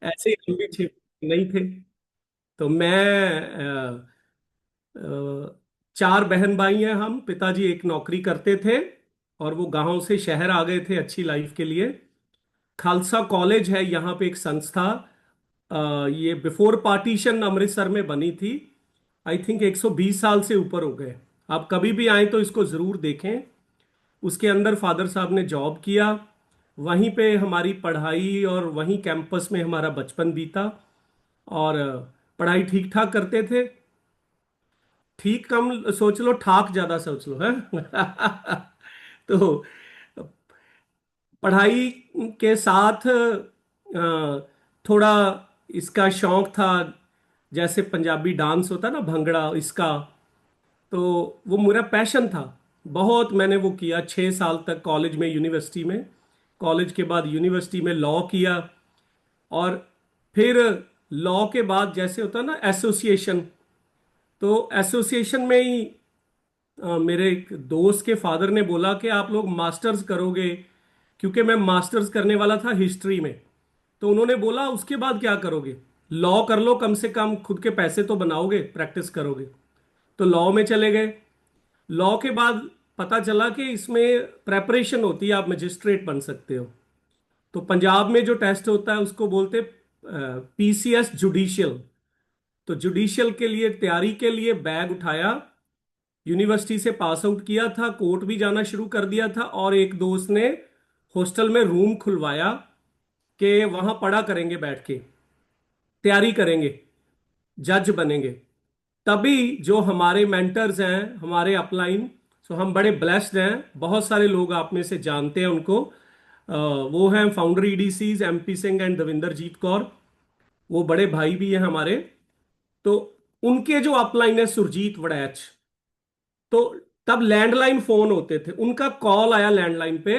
ऐसे ही हम भी नहीं थे। तो मैं अ, चार बहन भाई हैं हम। पिताजी एक नौकरी करते थे और वो गांव से शहर आ गए थे अच्छी लाइफ के लिए। खालसा कॉलेज है यहाँ पे एक संस्था। ये बिफोर पार्टीशन अमृतसर में बनी थी। आई थिंक 120 साल से ऊपर हो गए। आप कभी भी आए तो इसको ज़रूर देखें। उसके अंदर फादर साहब ने जॉब किया। वहीं पे हमारी पढ़ाई और वहीं कैंपस में हमारा बचपन बीता। और पढ़ाई ठीक ठाक करते थे। ठीक कम सोच लो, ठाक ज्यादा सोच लो है। तो पढ़ाई के साथ थोड़ा इसका शौक था। जैसे पंजाबी डांस होता है ना, भंगड़ा, इसका। तो वो मेरा पैशन था। बहुत मैंने वो किया 6 साल तक कॉलेज में, यूनिवर्सिटी में। कॉलेज के बाद यूनिवर्सिटी में लॉ किया। और फिर लॉ के बाद जैसे होता है ना एसोसिएशन, तो एसोसिएशन में ही मेरे एक दोस्त के फादर ने बोला कि आप लोग मास्टर्स करोगे, क्योंकि मैं मास्टर्स करने वाला था हिस्ट्री में। तो उन्होंने बोला उसके बाद क्या करोगे, लॉ कर लो, कम से कम खुद के पैसे तो बनाओगे, प्रैक्टिस करोगे। तो लॉ में चले गए। लॉ के बाद पता चला कि इसमें प्रेपरेशन होती है, आप मजिस्ट्रेट बन सकते हो। तो पंजाब में जो टेस्ट होता है उसको बोलते पीसीएस जुडिशियल। तो जुडिशियल के लिए तैयारी के लिए बैग उठाया, यूनिवर्सिटी से पास आउट किया था, कोर्ट भी जाना शुरू कर दिया था। और एक दोस्त ने हॉस्टल में रूम खुलवाया कि वहां पढ़ा करेंगे, बैठ के तैयारी करेंगे, जज बनेंगे। तभी जो हमारे मेंटर्स हैं, हमारे अपलाइन, सो हम बड़े ब्लेस्ड हैं। बहुत सारे लोग आप में से जानते हैं उनको। वो हैं founder EDCs MP Singh and Davinderjeet Kaur. वो बड़े भाई भी हैं हमारे। तो उनके जो अपलाइन है सुरजीत वड़ैच। तो तब लैंडलाइन फोन होते थे, उनका कॉल आया लैंडलाइन पे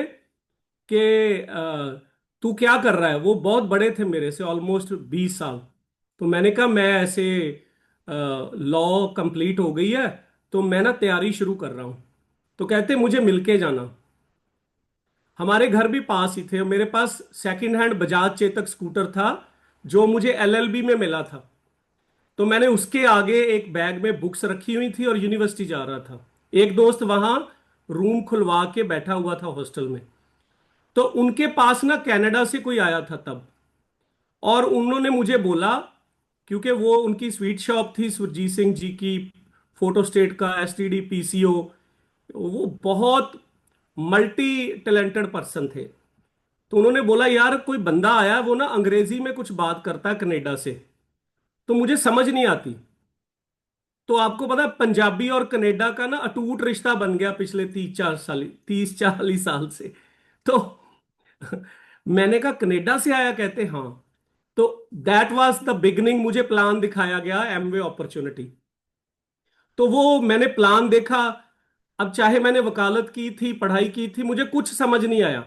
कि तू क्या कर रहा है। वो बहुत बड़े थे मेरे से, ऑलमोस्ट 20 साल। तो मैंने कहा मैं ऐसे लॉ कंप्लीट हो गई है, तो मैं ना तैयारी शुरू कर रहा हूँ। तो कहते मुझे मिलके जाना। हमारे घर भी पास ही थे। मेरे पास second hand Bajaj Chetak scooter था, जो मुझे एलएलबी में मिला था। तो मैंने उसके आगे एक बैग में बुक्स रखी हुई थी और यूनिवर्सिटी जा रहा था। एक दोस्त वहां रूम खुलवा के बैठा हुआ था हॉस्टल में। तो उनके पास ना कनाडा से कोई आया था तब। और उन्होंने मुझे बोला, क्योंकि वो उनकी स्वीट शॉप थी सुरजीत सिंह जी की, फोटो स्टेट का एसटीडी पीसीओ। वो बहुत मल्टी टैलेंटेड पर्सन थे। तो उन्होंने बोला यार कोई बंदा आया है, वो ना अंग्रेजी में कुछ बात करता है कनाडा से, तो मुझे समझ नहीं आती। तो आपको पता है पंजाबी और कनाडा का ना अटूट रिश्ता बन गया पिछले 30-40 साल से। तो मैंने कहा कनाडा से आया, कहते हाँ। तो दैट वाज द बिगनिंग। मुझे प्लान दिखाया गया एमवे अपॉर्चुनिटी। तो वो मैंने प्लान देखा। अब चाहे मैंने वकालत की थी, पढ़ाई की थी, मुझे कुछ समझ नहीं आया।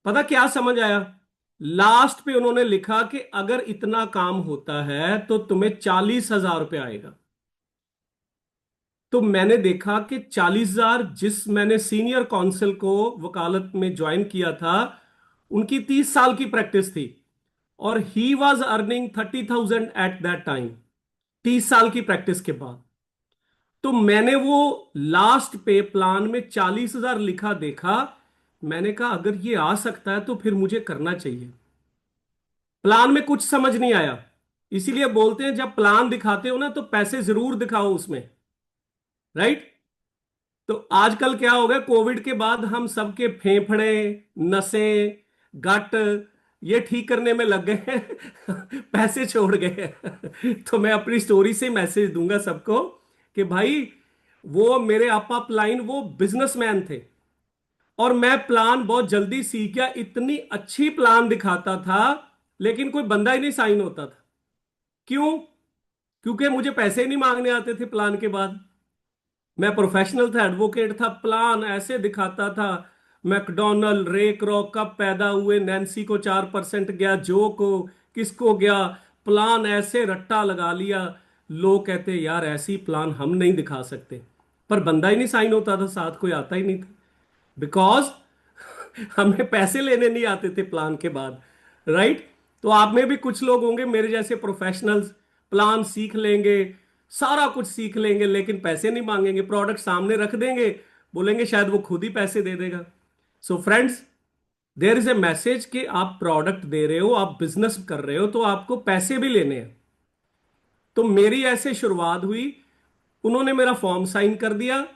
पता क्या समझ आया? लास्ट पे उन्होंने लिखा कि अगर इतना काम होता है तो तुम्हें 40,000 रुपये आएगा। तो मैंने देखा कि 40,000, जिस मैंने सीनियर काउंसिल को वकालत में ज्वाइन किया था, उनकी 30 साल की प्रैक्टिस थी। और he was earning 30,000 at that time, 30 साल की प्रैक्टिस के बाद। तो मैंने वो लास्ट पे प्लान में 40,000 लिखा देखा। मैंने कहा अगर ये आ सकता है तो फिर मुझे करना चाहिए। प्लान में कुछ समझ नहीं आया। इसीलिए बोलते हैं जब प्लान दिखाते हो ना तो पैसे जरूर दिखाओ उसमें, राइट। तो आजकल क्या हो गया, कोविड के बाद हम सबके फेफड़े, नसें, गट, ये ठीक करने में लग गए हैं। पैसे छोड़ गए हैं। तो मैं अपनी स्टोरी से मैसेज दूंगा सबको कि भाई, वो मेरे अप लाइन वो बिजनेसमैन थे। और मैं प्लान बहुत जल्दी सीख गया। इतनी अच्छी प्लान दिखाता था, लेकिन कोई बंदा ही नहीं साइन होता था। क्यों? क्योंकि मुझे पैसे ही नहीं मांगने आते थे प्लान के बाद। मैं प्रोफेशनल था, एडवोकेट था, प्लान ऐसे दिखाता था। मैकडोनल्ड, रे क्रॉक कब पैदा हुए, नैन्सी को 4% गया, जो को किसको गया, प्लान ऐसे रट्टा लगा लिया। लोग कहते यार ऐसी प्लान हम नहीं दिखा सकते। पर बंदा ही नहीं साइन होता था, साथ कोई आता ही नहीं था। बिकॉज हमें पैसे लेने नहीं आते थे प्लान के बाद, राइट। तो आप में भी कुछ लोग होंगे मेरे जैसे प्रोफेशनल्स, प्लान सीख लेंगे, सारा कुछ सीख लेंगे, लेकिन पैसे नहीं मांगेंगे, प्रोडक्ट सामने रख देंगे, बोलेंगे शायद वो खुद ही पैसे दे देगा। So friends, there is a message कि आप प्रोडक्ट दे रहे हो, आप बिजनेस कर रहे हो, तो आपको पैसे भी लेने हैं। तो मेरी ऐसे शुरुआत हुई। उन्होंने मेरा फॉर्म साइन कर दिया,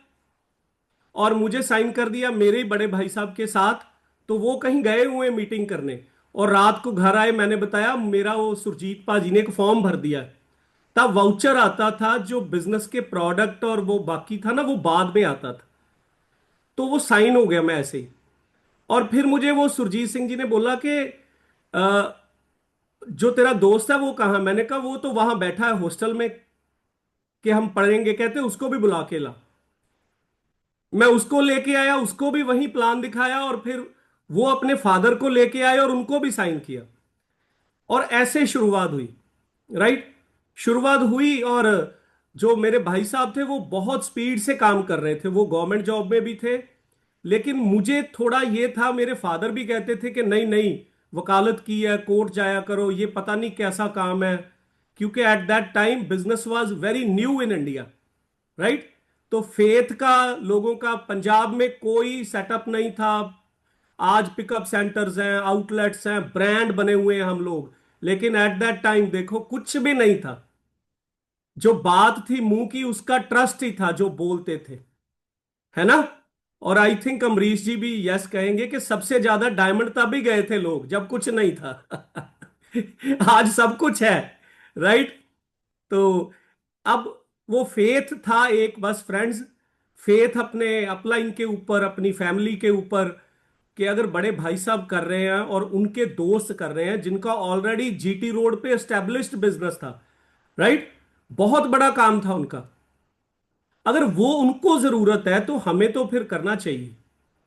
और मुझे साइन कर दिया मेरे ही बड़े भाई साहब के साथ। तो वो कहीं गए हुए मीटिंग करने, और रात को घर आए, मैंने बताया मेरा वो सुरजीत पाजी ने एक फॉर्म भर दिया। तब वाउचर आता था, जो बिजनेस के प्रोडक्ट और वो बाकी था ना, वो बाद में आता था। तो वो साइन हो गया मैं ऐसे ही। और फिर मुझे वो सुरजीत सिंह जी ने बोला कि "अ, जो तेरा दोस्त है वो कहाँ?" मैंने कहा वो तो वहां बैठा है हॉस्टल में, कि हम पढ़ेंगे, कहते उसको भी बुला के ला। मैं उसको लेके आया, उसको भी वही प्लान दिखाया, और फिर वो अपने फादर को लेके आए और उनको भी साइन किया। और ऐसे शुरुआत हुई। राइट। शुरुआत हुई, और जो मेरे भाई साहब थे वो बहुत स्पीड से काम कर रहे थे, वो गवर्नमेंट जॉब में भी थे। लेकिन मुझे थोड़ा ये था, मेरे फादर भी कहते थे कि नहीं नहीं, वकालत की है, कोर्ट जाया करो, ये पता नहीं कैसा काम है। क्योंकि at that time business was very new in India. Right. तो फेथ का, लोगों का पंजाब में कोई सेटअप नहीं था। आज पिकअप सेंटर्स हैं, आउटलेट्स हैं, ब्रांड बने हुए हैं हम लोग। लेकिन एट दैट टाइम देखो, कुछ भी नहीं था। जो बात थी मुंह की, उसका ट्रस्ट ही था जो बोलते थे, है ना। और आई थिंक अमरीश जी भी यस कहेंगे कि सबसे ज्यादा डायमंड तभी गए थे लोग जब कुछ नहीं था। आज सब कुछ है। राइट। तो अब वो फेथ था एक, बस फ्रेंड्स, फेथ अपने अपलाइन के ऊपर, अपनी फैमिली के ऊपर, कि अगर बड़े भाई साहब कर रहे हैं और उनके दोस्त कर रहे हैं जिनका ऑलरेडी जीटी रोड पे एस्टेब्लिश्ड बिजनेस था। राइट। बहुत बड़ा काम था उनका। अगर वो उनको जरूरत है तो हमें तो फिर करना चाहिए।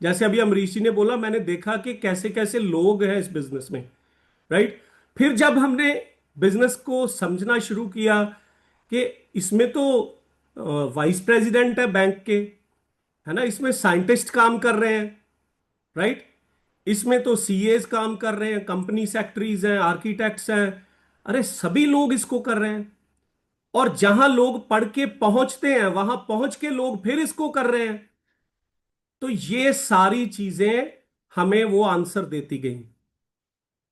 जैसे अभी अमरीश जी ने बोला, मैंने देखा कि कैसे कैसे लोग हैं इस बिजनेस में। राइट। फिर जब हमने बिजनेस को समझना शुरू किया कि इसमें तो वाइस प्रेसिडेंट है बैंक के, है ना, इसमें साइंटिस्ट काम कर रहे हैं। राइट। इसमें तो सीएस काम कर रहे हैं, कंपनी सेक्रेटरीज हैं, आर्किटेक्ट्स हैं। अरे सभी लोग इसको कर रहे हैं। और जहां लोग पढ़ के पहुंचते हैं, वहां पहुंच के लोग फिर इसको कर रहे हैं। तो ये सारी चीजें हमें वो आंसर देती गई।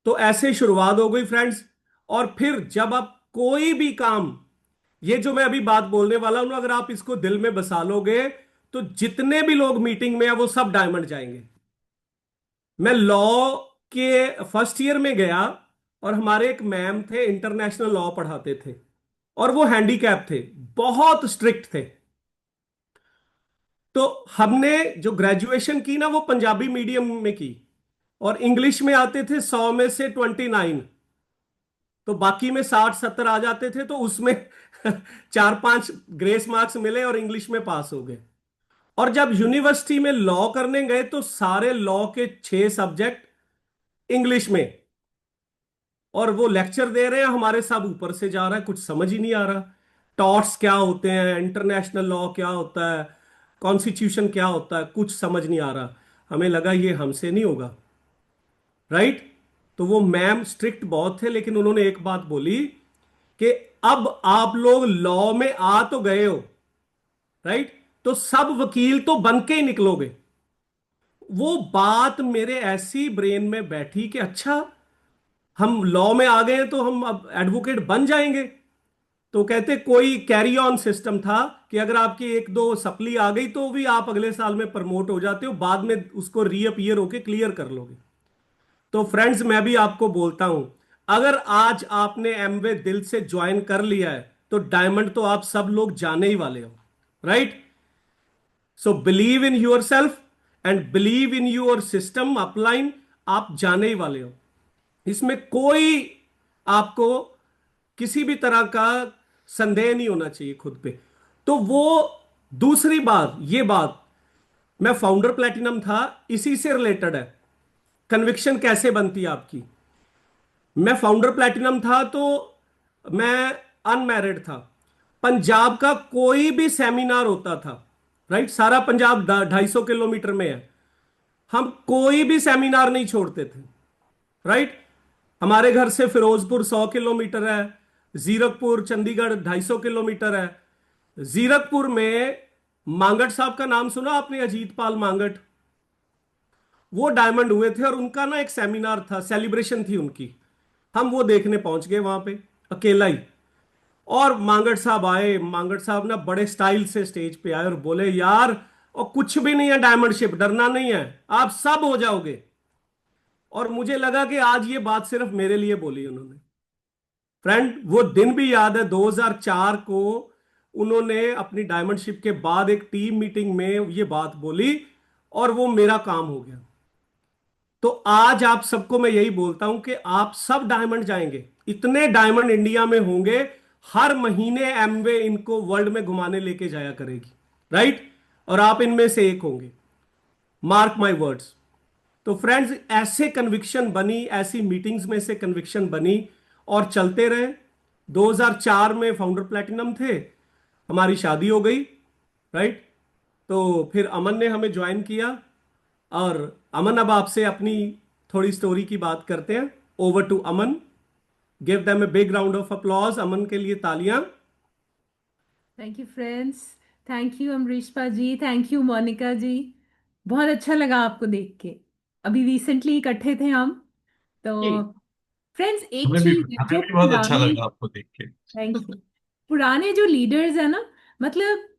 तो ऐसे शुरुआत हो गई फ्रेंड्स। और फिर जब आप कोई भी काम, ये जो मैं अभी बात बोलने वाला हूं, अगर आप इसको दिल में बसा लोगे, तो जितने भी लोग मीटिंग में है वो सब डायमंड जाएंगे। मैं लॉ के फर्स्ट ईयर में गया, और हमारे एक मैम थे, इंटरनेशनल लॉ पढ़ाते थे, और वो हैंडीकैप थे, बहुत स्ट्रिक्ट थे। तो हमने जो ग्रेजुएशन की ना, वो पंजाबी मीडियम में की, और इंग्लिश में आते थे 100 में से 29। तो बाकी में 60-70 आ जाते थे, तो उसमें 4-5 ग्रेस मार्क्स मिले और इंग्लिश में पास हो गए। और जब यूनिवर्सिटी में लॉ करने गए, तो सारे लॉ के 6 सब्जेक्ट इंग्लिश में, और वो लेक्चर दे रहे हैं, हमारे सब ऊपर से जा रहा है, कुछ समझ ही नहीं आ रहा। टॉर्ट्स क्या होते हैं, इंटरनेशनल लॉ क्या होता है, कॉन्स्टिट्यूशन क्या होता है, कुछ समझ नहीं आ रहा। हमें लगा ये हमसे नहीं होगा। राइट। तो वो मैम स्ट्रिक्ट बहुत थे, लेकिन उन्होंने एक बात बोली कि अब आप लोग लॉ में आ तो गए हो, राइट, तो सब वकील तो बन के ही निकलोगे। वो बात मेरे ऐसी ब्रेन में बैठी कि अच्छा, हम लॉ में आ गए हैं तो हम अब एडवोकेट बन जाएंगे। तो कहते कोई कैरी ऑन सिस्टम था, कि अगर आपकी एक दो सप्ली आ गई तो भी आप अगले साल में प्रमोट हो जाते हो, बाद में उसको रीअपीयर होके क्लियर कर लोगे। तो फ्रेंड्स, मैं भी आपको बोलता हूं, अगर आज आपने एमवे दिल से ज्वाइन कर लिया है, तो डायमंड तो आप सब लोग जाने ही वाले हो। Right. So believe in your self and believe in your system upline. आप जाने ही वाले हो। इसमें कोई आपको किसी भी तरह का संदेह नहीं होना चाहिए खुद पे। तो वो दूसरी बात, ये बात, मैं फाउंडर प्लेटिनम था, इसी से रिलेटेड है। कन्विक्शन कैसे बनती है आपकी। मैं फाउंडर प्लेटिनम था, तो मैं अनमैरिड था। पंजाब का कोई भी सेमिनार होता था, राइट, सारा पंजाब 250 किलोमीटर में है, हम कोई भी सेमिनार नहीं छोड़ते थे। राइट। हमारे घर से फिरोजपुर 100 किलोमीटर है, जीरकपुर चंडीगढ़ 250 किलोमीटर है। जीरकपुर में मांगट साहब का नाम सुना आपने, अजीत पाल मांगट? वो डायमंड हुए थे और उनका ना एक सेमिनार था, सेलिब्रेशन थी उनकी। हम वो देखने पहुंच गए वहां पे, अकेला ही। और मांगट साहब आए, मांगट साहब ना बड़े स्टाइल से स्टेज पे आए और बोले, यार और कुछ भी नहीं है डायमंड शिप, डरना नहीं है, आप सब हो जाओगे। और मुझे लगा कि आज ये बात सिर्फ मेरे लिए बोली उन्होंने। फ्रेंड, वो दिन भी याद है, 2004 को उन्होंने अपनी डायमंड शिप के बाद एक टीम मीटिंग में ये बात बोली, और वो मेरा काम हो गया। तो आज आप सबको मैं यही बोलता हूं कि आप सब डायमंड जाएंगे, इतने डायमंड इंडिया में होंगे, हर महीने एमवे इनको वर्ल्ड में घुमाने लेके जाया करेगी, राइट? और आप इनमें से एक होंगे, मार्क माय वर्ड्स। तो फ्रेंड्स, ऐसे कन्विक्शन बनी, ऐसी मीटिंग्स में से कन्विक्शन बनी, और चलते रहे। 2004 में फाउंडर प्लेटिनम थे, हमारी शादी हो गई, राइट? तो फिर अमन ने हमें ज्वाइन किया। और अमन, अब आपसे अपनी थोड़ी स्टोरी की बात करते हैं। Over to Aman. Give them a big round of applause, Aman के लिए तालियां। Thank you friends. Thank you Amrishpa ji, thank you Monica ji. बहुत अच्छा लगा आपको देख के। अभी रिसेंटली इकट्ठे थे हम। तो जी। फ्रेंड्स, एक हमें भी चीज हमें जो भी बहुत अच्छा पुराने, लगा आपको देख के। थैंक यू, पुराने जो लीडर्स है ना, मतलब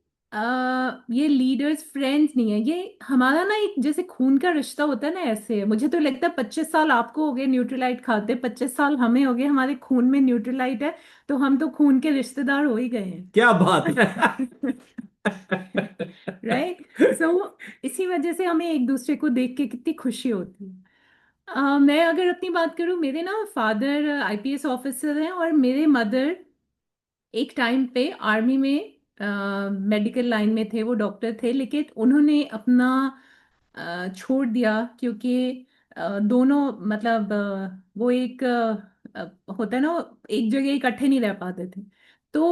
ये लीडर्स फ्रेंड्स नहीं है, ये हमारा ना एक जैसे खून का रिश्ता होता है ना, ऐसे है। मुझे तो लगता है 25 साल आपको हो गए न्यूट्रीलाइट खाते, 25 साल हमें हो गए, हमारे खून में न्यूट्रीलाइट है। तो हम तो खून के रिश्तेदार हो ही गए क्या बात है! हैं। राइट। सो इसी वजह से हमें एक दूसरे को देख के कितनी खुशी होती है। मैं अगर अपनी बात करूं, मेरे ना फादर आईपीएस ऑफिसर हैं, और मेरे मदर एक टाइम पे आर्मी में मेडिकल लाइन में थे, वो डॉक्टर थे, लेकिन उन्होंने अपना छोड़ दिया, क्योंकि दोनों मतलब वो एक होता है ना, एक जगह इकट्ठे नहीं रह पाते थे। तो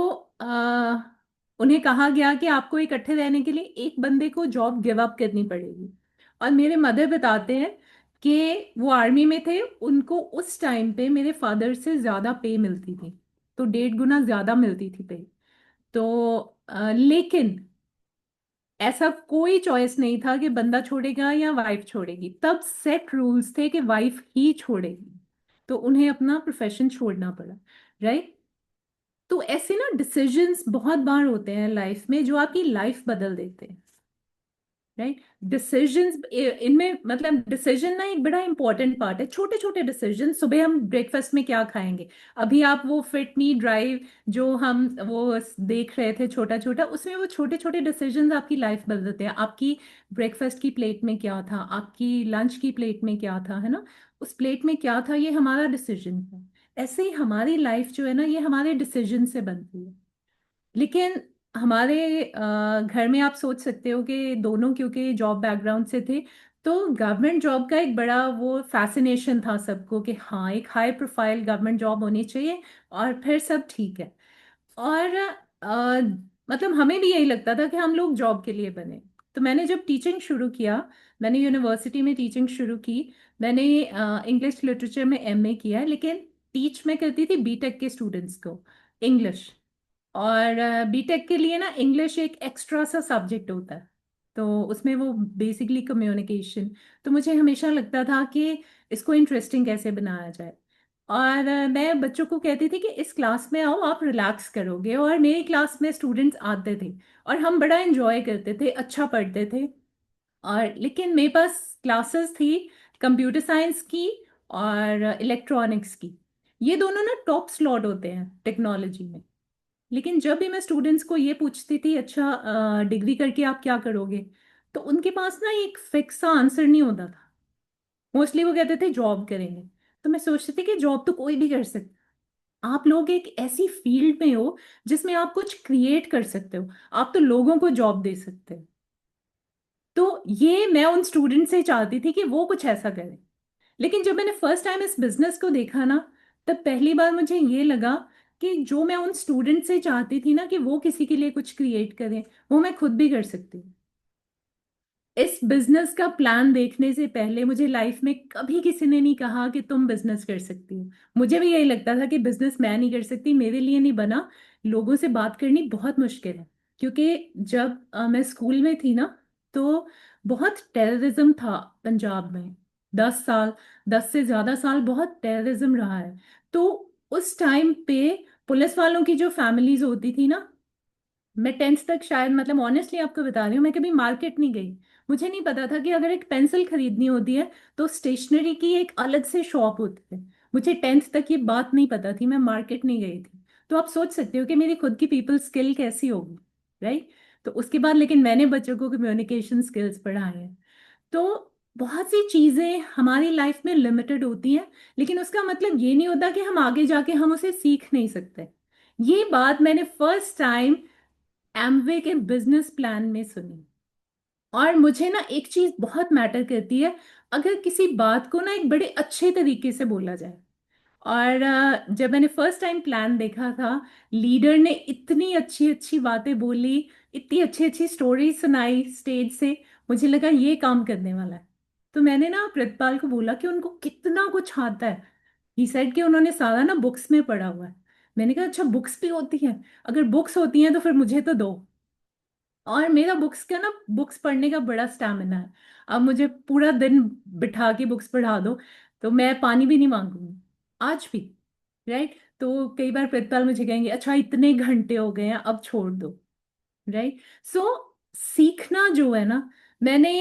उन्हें कहा गया कि आपको इकट्ठे रहने के लिए एक बंदे को जॉब गिव अप करनी पड़ेगी। और मेरे मदर बताते हैं कि वो आर्मी में थे, उनको उस टाइम पे मेरे फादर से ज़्यादा पे मिलती थी, तो 1.5 गुना ज्यादा मिलती थी पे। तो लेकिन ऐसा कोई चॉइस नहीं था कि बंदा छोड़ेगा या वाइफ छोड़ेगी, तब सेट रूल्स थे कि वाइफ ही छोड़ेगी। तो उन्हें अपना प्रोफेशन छोड़ना पड़ा। राइट। तो ऐसे ना डिसीजंस बहुत बार होते हैं लाइफ में जो आपकी लाइफ बदल देते हैं। राइट। डिसीजंस इनमें मतलब डिसीजन ना एक बड़ा इंपॉर्टेंट पार्ट है। छोटे छोटे डिसीजन, सुबह हम ब्रेकफास्ट में क्या खाएंगे, अभी आप वो फिट मी ड्राइव जो हम वो देख रहे थे छोटा छोटा, उसमें वो छोटे छोटे डिसीजंस आपकी लाइफ बदल देते हैं। आपकी ब्रेकफास्ट की प्लेट में क्या था, आपकी लंच की प्लेट में क्या था, है ना, उस प्लेट में क्या था, ये हमारा डिसीजन था। ऐसे ही हमारी लाइफ जो है ना, ये हमारे डिसीजन से बनती है। लेकिन हमारे घर में आप सोच सकते हो कि दोनों क्योंकि जॉब बैकग्राउंड से थे, तो गवर्नमेंट जॉब का एक बड़ा वो फैसिनेशन था सबको कि हाँ, एक हाई प्रोफाइल गवर्नमेंट जॉब होनी चाहिए और फिर सब ठीक है। और मतलब हमें भी यही लगता था कि हम लोग जॉब के लिए बने। तो मैंने जब टीचिंग शुरू किया, मैंने यूनिवर्सिटी में टीचिंग शुरू की। मैंने इंग्लिश लिटरेचर में एमए किया है, लेकिन टीच मैं करती थी बीटेक के स्टूडेंट्स को इंग्लिश। और बीटेक के लिए ना इंग्लिश एक एक्स्ट्रा सा सब्जेक्ट होता है, तो उसमें वो बेसिकली कम्युनिकेशन। तो मुझे हमेशा लगता था कि इसको इंटरेस्टिंग कैसे बनाया जाए। और मैं बच्चों को कहती थी कि इस क्लास में आओ, आप रिलैक्स करोगे। और मेरी क्लास में स्टूडेंट्स आते थे और हम बड़ा एंजॉय करते थे, अच्छा पढ़ते थे। और लेकिन मेरे पास क्लासेस थी कंप्यूटर साइंस की और इलेक्ट्रॉनिक्स की। ये दोनों ना टॉप स्लॉट होते हैं टेक्नोलॉजी में। लेकिन जब भी मैं स्टूडेंट्स को ये पूछती थी, अच्छा डिग्री करके आप क्या करोगे, तो उनके पास ना एक फिक्स सा आंसर नहीं होता था। मोस्टली वो कहते थे जॉब करेंगे। तो मैं सोचती थी कि जॉब तो कोई भी कर सकता, आप लोग एक ऐसी फील्ड में हो जिसमें आप कुछ क्रिएट कर सकते हो, आप तो लोगों को जॉब दे सकते हो। तो ये मैं उन स्टूडेंट से चाहती थी कि वो कुछ ऐसा करें। लेकिन जब मैंने फर्स्ट टाइम इस बिजनेस को देखा ना, तब पहली बार मुझे ये लगा कि जो मैं उन स्टूडेंट से चाहती थी ना कि वो किसी के लिए कुछ क्रिएट करें, वो मैं खुद भी कर सकती हूँ। इस बिजनेस का प्लान देखने से पहले मुझे लाइफ में कभी किसी ने नहीं कहा कि तुम बिजनेस कर सकती हो। मुझे भी यही लगता था कि बिजनेस मैं नहीं कर सकती, मेरे लिए नहीं बना। लोगों से बात करनी बहुत मुश्किल है, क्योंकि जब मैं स्कूल में थी ना, तो बहुत टेररिज्म था पंजाब में। 10 साल, 10 से ज्यादा साल बहुत टेररिज्म रहा है। तो उस टाइम पे पुलिस वालों की जो फैमिलीज होती थी ना, मैं 10th तक शायद, मतलब ऑनेस्टली आपको बता रही हूँ, मैं कभी मार्केट नहीं गई। मुझे नहीं पता था कि अगर एक पेंसिल खरीदनी होती है तो स्टेशनरी की एक अलग से शॉप होती है। मुझे 10th तक ये बात नहीं पता थी, मैं मार्केट नहीं गई थी। तो आप सोच सकते हो कि मेरी खुद की पीपल स्किल कैसी होगी, राइट। तो उसके बाद लेकिन मैंने बच्चों को कम्युनिकेशन स्किल्स पढ़ाए हैं। तो बहुत सी चीजें हमारी लाइफ में लिमिटेड होती हैं, लेकिन उसका मतलब ये नहीं होता कि हम आगे जाके हम उसे सीख नहीं सकते। ये बात मैंने फर्स्ट टाइम एमवे के बिजनेस प्लान में सुनी। और मुझे ना एक चीज बहुत मैटर करती है, अगर किसी बात को ना एक बड़े अच्छे तरीके से बोला जाए। और जब मैंने फर्स्ट टाइम प्लान देखा था, लीडर ने इतनी अच्छी अच्छी बातें बोली, इतनी अच्छी अच्छी स्टोरी सुनाई स्टेज से, मुझे लगा ये काम करने वाला है। तो मैंने ना प्रितपाल को बोला कि उनको कितना कुछ आता है। ही सेड कि उन्होंने सारा ना बुक्स में पढ़ा हुआ है। मैंने कहा अच्छा, बुक्स भी होती हैं? अगर बुक्स होती हैं तो फिर मुझे तो दो। और मेरा बुक्स का ना, बुक्स पढ़ने का बड़ा स्टैमिना है। अब मुझे पूरा दिन बिठा के बुक्स पढ़ा दो तो मैं पानी भी नहीं मांगूंगी, आज भी, राइट। तो कई बार प्रितपाल मुझे कहेंगे अच्छा इतने घंटे हो गए हैं अब छोड़ दो, राइट। सो सीखना जो है ना, मैंने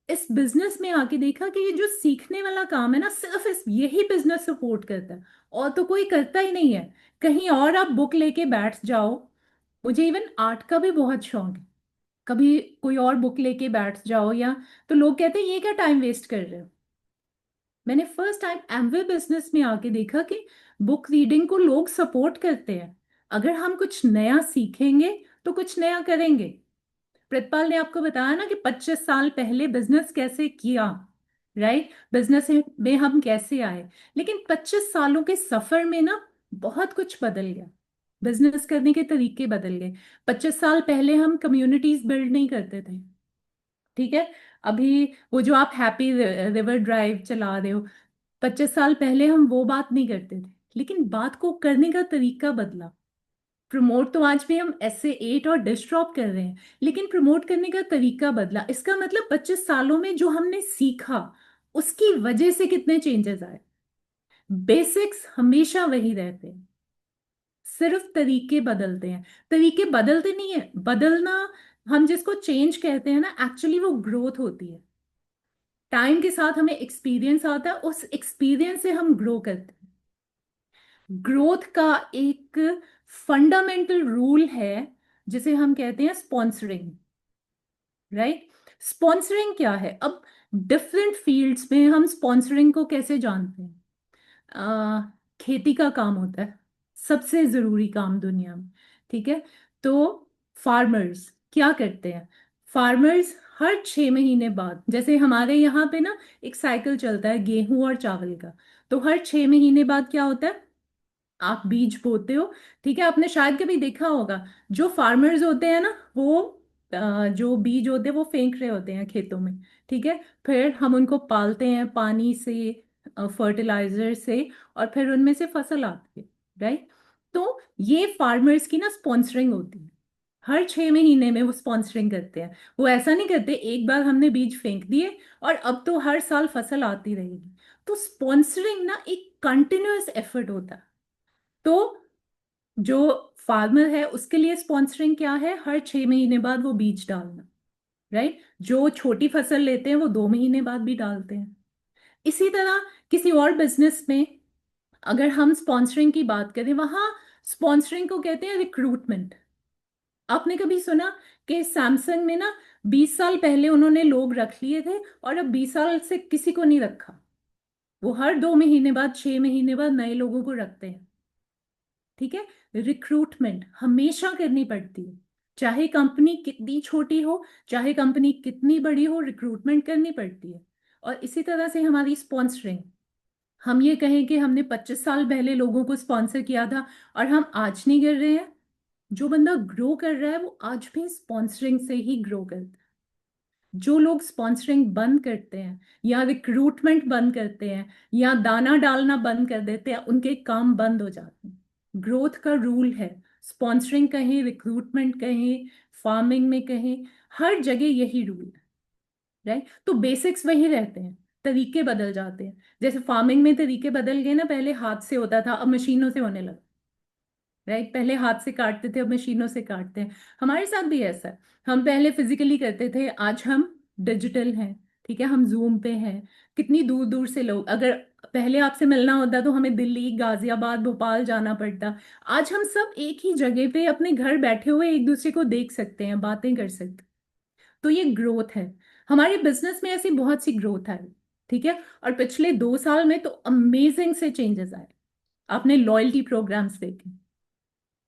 इस बिजनेस में आके देखा कि ये जो सीखने वाला काम है ना, सिर्फ इस यही बिजनेस सपोर्ट करता है, और तो कोई करता ही नहीं है। कहीं और आप बुक लेके बैठ जाओ। मुझे इवन आर्ट का भी बहुत शौक है। कभी कोई और बुक लेके बैठ जाओ, या तो लोग कहते हैं ये क्या टाइम वेस्ट कर रहे हो। मैंने फर्स्ट टाइम एमवे बिजनेस में आके देखा कि बुक रीडिंग को लोग सपोर्ट करते हैं। अगर हम कुछ नया सीखेंगे तो कुछ नया करेंगे। प्रितपाल ने आपको बताया ना कि 25 साल पहले बिजनेस कैसे किया, राइट। बिजनेस में हम कैसे आए, लेकिन 25 सालों के सफर में ना बहुत कुछ बदल गया। बिजनेस करने के तरीके बदल गए। 25 साल पहले हम कम्युनिटीज बिल्ड नहीं करते थे, ठीक है। अभी वो जो आप हैप्पी रिवर ड्राइव चला रहे हो, 25 साल पहले हम वो बात नहीं करते थे, लेकिन बात को करने का तरीका बदला। प्रमोट तो आज भी हम SA8 और डिश ड्रॉप कर रहे हैं, लेकिन प्रमोट करने का तरीका बदला। इसका मतलब 25 सालों में जो हमने सीखा, उसकी वजह से कितने चेंजेस आए। बेसिक्स हमेशा वही रहते हैं, सिर्फ तरीके बदलते हैं। तरीके बदलते नहीं है, बदलना, हम जिसको चेंज कहते हैं ना, एक्चुअली वो ग्रोथ होती है। टाइम के साथ हमें एक्सपीरियंस आता है, उस एक्सपीरियंस से हम ग्रो करते हैं। ग्रोथ का एक फंडामेंटल रूल है जिसे हम कहते हैं स्पॉन्सरिंग, राइट। स्पॉन्सरिंग क्या है? अब डिफरेंट फील्ड्स में हम स्पॉन्सरिंग को कैसे जानते हैं? खेती का काम होता है, सबसे जरूरी काम दुनिया में, ठीक है। तो फार्मर्स क्या करते हैं? फार्मर्स हर 6 महीने बाद, जैसे हमारे यहाँ पे ना एक साइकिल चलता है गेहूं और चावल का, तो हर 6 महीने बाद क्या होता है? आप बीज बोते हो, ठीक है। आपने शायद कभी देखा होगा, जो फार्मर्स होते हैं ना, वो जो बीज होते हैं वो फेंक रहे होते हैं खेतों में, ठीक है। फिर हम उनको पालते हैं पानी से, फर्टिलाइजर से, और फिर उनमें से फसल आती है, राइट। तो ये फार्मर्स की ना स्पॉन्सरिंग होती है। हर 6 महीने में वो स्पॉन्सरिंग करते हैं। वो ऐसा नहीं करते एक बार हमने बीज फेंक दिए और अब तो हर साल फसल आती रहेगी। तो स्पॉन्सरिंग ना एक कंटिन्यूअस एफर्ट होता है। तो जो फार्मर है उसके लिए स्पॉन्सरिंग क्या है? हर 6 महीने बाद वो बीज डालना, राइट। जो छोटी फसल लेते हैं वो 2 महीने बाद भी डालते हैं। इसी तरह किसी और बिजनेस में अगर हम स्पॉन्सरिंग की बात करें, वहां स्पॉन्सरिंग को कहते हैं रिक्रूटमेंट। आपने कभी सुना कि सैमसंग में ना 20 साल पहले उन्होंने लोग रख लिए थे और अब 20 साल से किसी को नहीं रखा? वो हर 2 महीने बाद, 6 महीने बाद नए लोगों को रखते हैं, ठीक है। रिक्रूटमेंट हमेशा करनी पड़ती है, चाहे कंपनी कितनी छोटी हो, चाहे कंपनी कितनी बड़ी हो, रिक्रूटमेंट करनी पड़ती है। और इसी तरह से हमारी स्पॉन्सरिंग, हम ये कहें कि हमने 25 साल पहले लोगों को स्पॉन्सर किया था और हम आज नहीं कर रहे हैं। जो बंदा ग्रो कर रहा है वो आज भी स्पॉन्सरिंग से ही ग्रो करता है। जो लोग स्पॉन्सरिंग बंद करते हैं या रिक्रूटमेंट बंद करते हैं या दाना डालना बंद कर देते हैं, उनके काम बंद हो जाते हैं। ग्रोथ का रूल है, स्पॉन्सरिंग कहें, रिक्रूटमेंट कहें, फार्मिंग में कहें, हर जगह यही रूल है। राइट, तो बेसिक्स वही रहते हैं, तरीके बदल जाते हैं। जैसे फार्मिंग में तरीके बदल गए ना, पहले हाथ से होता था, अब मशीनों से होने लगा। राइट, पहले हाथ से काटते थे, अब मशीनों से काटते हैं। हमारे साथ भी ऐसा है, हम पहले फिजिकली करते थे, आज हम डिजिटल हैं। ठीक है, हम जूम पे हैं। कितनी दूर दूर से लोग, अगर पहले आपसे मिलना होता तो हमें दिल्ली, गाजियाबाद, भोपाल जाना पड़ता। आज हम सब एक ही जगह पे अपने घर बैठे हुए एक दूसरे को देख सकते हैं, बातें कर सकते हैं। तो ये ग्रोथ है। हमारे बिजनेस में ऐसी बहुत सी ग्रोथ आई। ठीक है, और पिछले 2 साल में तो अमेजिंग से चेंजेस आए। आपने लॉयल्टी प्रोग्राम्स देखे।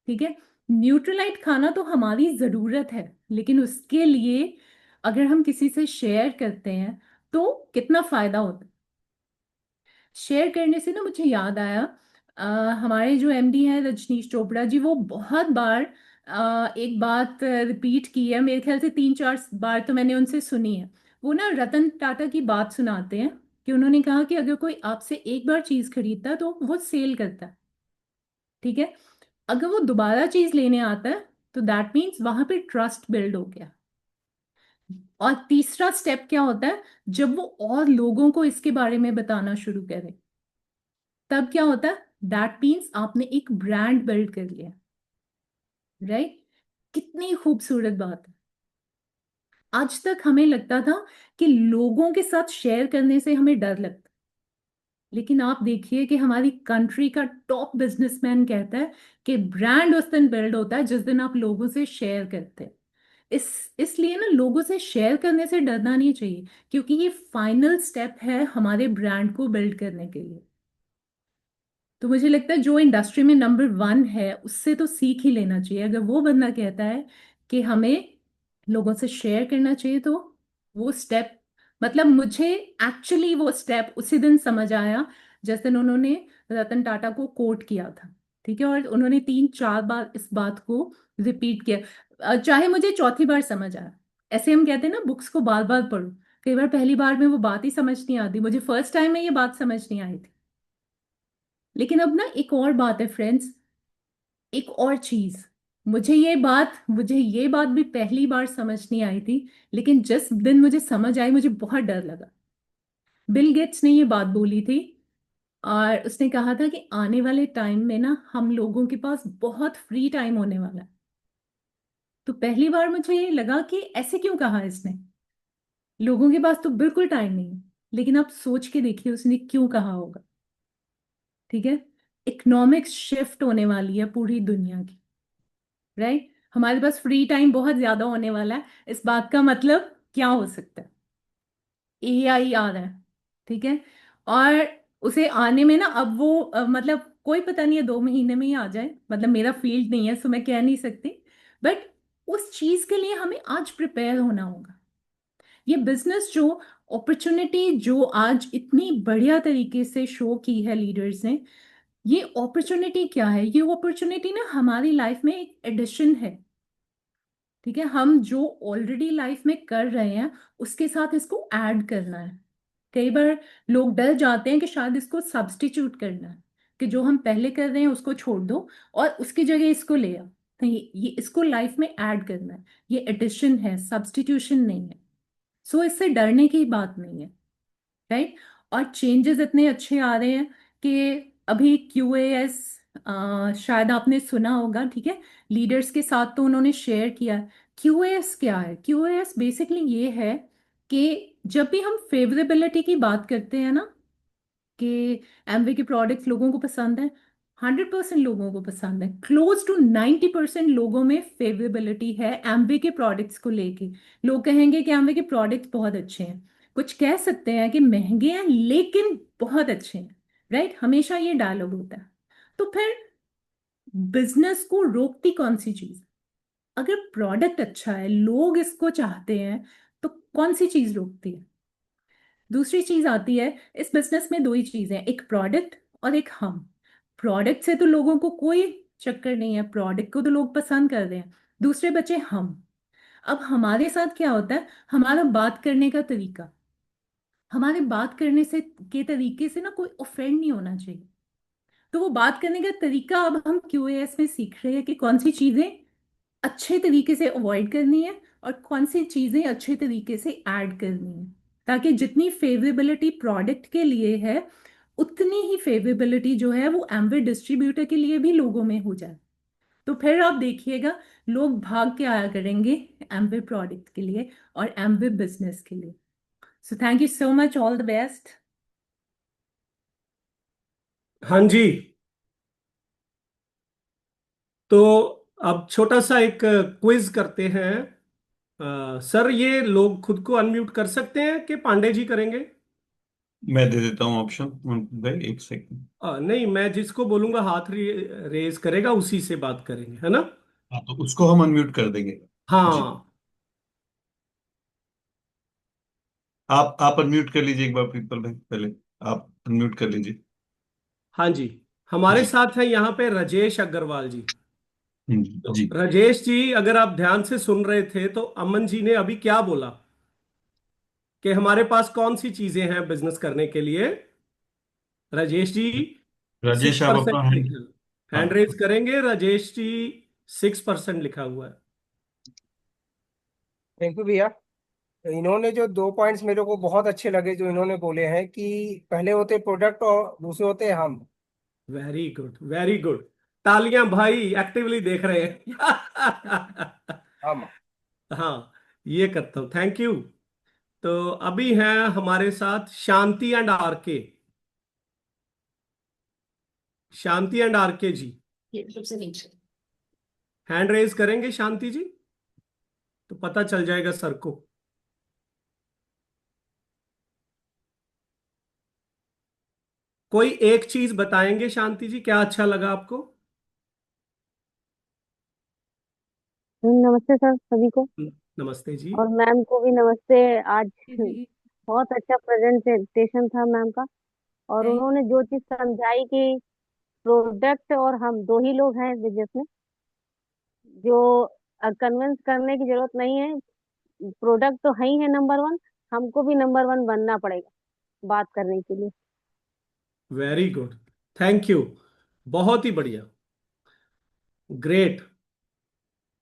ठीक है, न्यूट्रलाइट खाना तो हमारी जरूरत है, लेकिन उसके लिए अगर हम किसी से शेयर करते हैं तो कितना फायदा होता है। शेयर करने से ना मुझे याद आया, अ, हमारे जो एमडी हैं रजनीश चोपड़ा जी, वो बहुत बार एक बात रिपीट की है, मेरे ख्याल से 3-4 बार तो मैंने उनसे सुनी है। वो ना रतन टाटा की बात सुनाते हैं कि उन्होंने कहा कि अगर कोई आपसे एक बार चीज खरीदता है तो वो सेल करता है। ठीक है, अगर वो दोबारा चीज लेने आता है तो दैट मीन्स वहां पे ट्रस्ट बिल्ड हो गया। और तीसरा स्टेप क्या होता है, जब वो और लोगों को इसके बारे में बताना शुरू करे, तब क्या होता है, दैट मीन्स आपने एक ब्रांड बिल्ड कर लिया। राइट, कितनी खूबसूरत बात है। आज तक हमें लगता था कि लोगों के साथ शेयर करने से हमें डर लगता, लेकिन आप देखिए कि हमारी कंट्री का टॉप बिजनेसमैन कहता है कि ब्रांड उस दिन बिल्ड होता है जिस दिन आप लोगों से शेयर करते हैं। इस इसलिए ना लोगों से शेयर करने से डरना नहीं चाहिए, क्योंकि ये फाइनल स्टेप है हमारे ब्रांड को बिल्ड करने के लिए। तो मुझे लगता है जो इंडस्ट्री में नंबर 1 है उससे तो सीख ही लेना चाहिए। अगर वो बंदा कहता है कि हमें लोगों से शेयर करना चाहिए, तो वो स्टेप, मतलब मुझे एक्चुअली वो स्टेप उसी दिन समझ आया जिस दिन उन्होंने रतन टाटा को कोट किया था। ठीक है, और उन्होंने 3-4 बार इस बात को रिपीट किया। चाहे मुझे चौथी बार समझ आया। ऐसे हम कहते हैं ना, बुक्स को बार बार पढ़ो। कई बार पहली बार में वो बात ही समझ नहीं आती, मुझे फर्स्ट टाइम में ये बात समझ नहीं आई थी। लेकिन अब ना एक और बात है फ्रेंड्स, एक और चीज, मुझे ये बात भी पहली बार समझ नहीं आई थी, लेकिन जिस दिन मुझे समझ आई मुझे बहुत डर लगा। बिल गेट्स ने ये बात बोली थी, और उसने कहा था कि आने वाले टाइम में ना हम लोगों के पास बहुत फ्री टाइम होने वाला है। तो पहली बार मुझे ये लगा कि ऐसे क्यों कहा इसने, लोगों के पास तो बिल्कुल टाइम नहीं है। लेकिन आप सोच के देखिए उसने क्यों कहा होगा। ठीक है, इकोनॉमिक्स शिफ्ट होने वाली है पूरी दुनिया की। राइट, हमारे पास फ्री टाइम बहुत ज्यादा होने वाला है। इस बात का मतलब क्या हो सकता है, एआई आ रहा है। ठीक है, और उसे आने में ना अब वो मतलब कोई पता नहीं है, 2 महीने में ही आ जाए, मतलब मेरा फील्ड नहीं है सो मैं कह नहीं सकती। बट उस चीज के लिए हमें आज प्रिपेयर होना होगा। ये बिजनेस जो अपॉर्चुनिटी जो आज इतनी बढ़िया तरीके से शो की है लीडर्स ने, ये अपॉर्चुनिटी क्या है, ये अपॉर्चुनिटी ना हमारी लाइफ में एक एडिशन है। ठीक है, हम जो ऑलरेडी लाइफ में कर रहे हैं उसके साथ इसको ऐड करना है। कई बार लोग डर जाते हैं कि शायद इसको सब्स्टिट्यूट करना है, कि जो हम पहले कर रहे हैं उसको छोड़ दो और उसकी जगह इसको ले आओ। नहीं, ये इसको लाइफ में ऐड करना है। ये एडिशन है, सब्स्टिट्यूशन नहीं है। सो इससे डरने की बात नहीं है। राइट, और चेंजेस इतने अच्छे आ रहे हैं कि अभी QAS, शायद आपने सुना होगा। ठीक है, लीडर्स के साथ तो उन्होंने शेयर किया। QAS क्या है, QAS बेसिकली ये है कि जब भी हम फेवरेबिलिटी की बात करते हैं ना, कि एमवे के प्रोडक्ट्स लोगों को पसंद है, 100% लोगों को पसंद है, क्लोज टू 90% लोगों में फेवरेबिलिटी है एमवे के प्रोडक्ट्स को लेके। लोग कहेंगे कि एमवे के प्रोडक्ट्स बहुत अच्छे हैं, कुछ कह सकते हैं कि महंगे हैं लेकिन बहुत अच्छे हैं। राइट, हमेशा ये डायलॉग होता है। तो फिर बिजनेस को रोकती कौन सी चीज, अगर प्रोडक्ट अच्छा है, लोग इसको चाहते हैं, तो कौन सी चीज रोकती है। दूसरी चीज आती है, इस बिजनेस में 2 ही चीजें, एक प्रोडक्ट और एक हम। प्रोडक्ट से तो लोगों को कोई चक्कर नहीं है, प्रोडक्ट को तो लोग पसंद कर रहे हैं। दूसरे बचे हम। अब हमारे साथ क्या होता है, हमारा बात करने का तरीका, हमारे बात करने से के तरीके से ना कोई ऑफेंड नहीं होना चाहिए। तो वो बात करने का तरीका अब हम क्यूएएस में सीख रहे हैं कि कौन सी चीजें अच्छे तरीके से अवॉइड करनी है और कौन सी चीजें अच्छे तरीके से ऐड करनी है, ताकि जितनी फेवरेबिलिटी प्रोडक्ट के लिए है उतनी ही फेवरेबिलिटी जो है वो एमवे डिस्ट्रीब्यूटर के लिए भी लोगों में हो जाए। तो फिर आप देखिएगा, लोग भाग के आया करेंगे एमवे प्रोडक्ट के लिए और एमवे बिजनेस के लिए। So thank you so much, all the best. हाँ जी। तो अब छोटा सा एक क्विज करते हैं। सर, ये लोग खुद को अनम्यूट कर सकते हैं कि पांडे जी करेंगे? मैं दे देता हूँ ऑप्शन भाई, एक सेकंड। नहीं, मैं जिसको बोलूंगा हाथ रेज करेगा, उसी से बात करेंगे, है ना? हाँ, तो उसको हम अनम्यूट कर देंगे। जी। हाँ। आप अनम्यूट कर लीजिए एक बार प्रिंसिपल भाई, पहले आप अनम्यूट कर लीजिए। हाँ जी। हमारे जी। साथ है यहाँ पे राजेश अग्रवाल जी। तो जी। राजेश जी, अगर आप ध्यान से सुन रहे थे तो अमन जी ने अभी क्या बोला कि हमारे पास कौन सी चीजें हैं बिजनेस करने के लिए? राजेश जी, सिक्स राजेश आप परसेंट अपना हैंड। लिखा, हैंड हाँ। रेज करेंगे राजेश जी? 6% लिखा हुआ है। थैंक यू भैया। इन्होंने जो 2 पॉइंट्स मेरे को बहुत अच्छे लगे जो इन्होंने बोले हैं कि पहले होते प्रोडक्ट और दूसरे होते हम। Very good, very good. तालियां भाई, एक्टिवली देख रहे हैं। हम। हाँ, ये करता हूँ, थैंक यू। तो अभी हैं हमारे साथ Shanti and RK. Shanti and RK ji, ये सबसे नीचे। हैंड रेज करेंगे शांति जी? तो पता चल जाएगा सर को। कोई एक चीज बताएंगे शांति जी, क्या अच्छा लगा आपको? नमस्ते सर सभी को। नमस्ते जी। और मैम को भी नमस्ते। आज जी, बहुत अच्छा प्रेजेंटेशन था मैम का। और थैंक उन्होंने जो चीज समझाई कि प्रोडक्ट और हम दो ही लोग हैं बिजनेस में, जो कन्विंस करने की जरूरत नहीं है। प्रोडक्ट तो है ही है नंबर वन, हमको भी नंबर वन बनना पड़ेगा बात करने के लिए। Very good, thank you. बहुत ही बढ़िया, ग्रेट।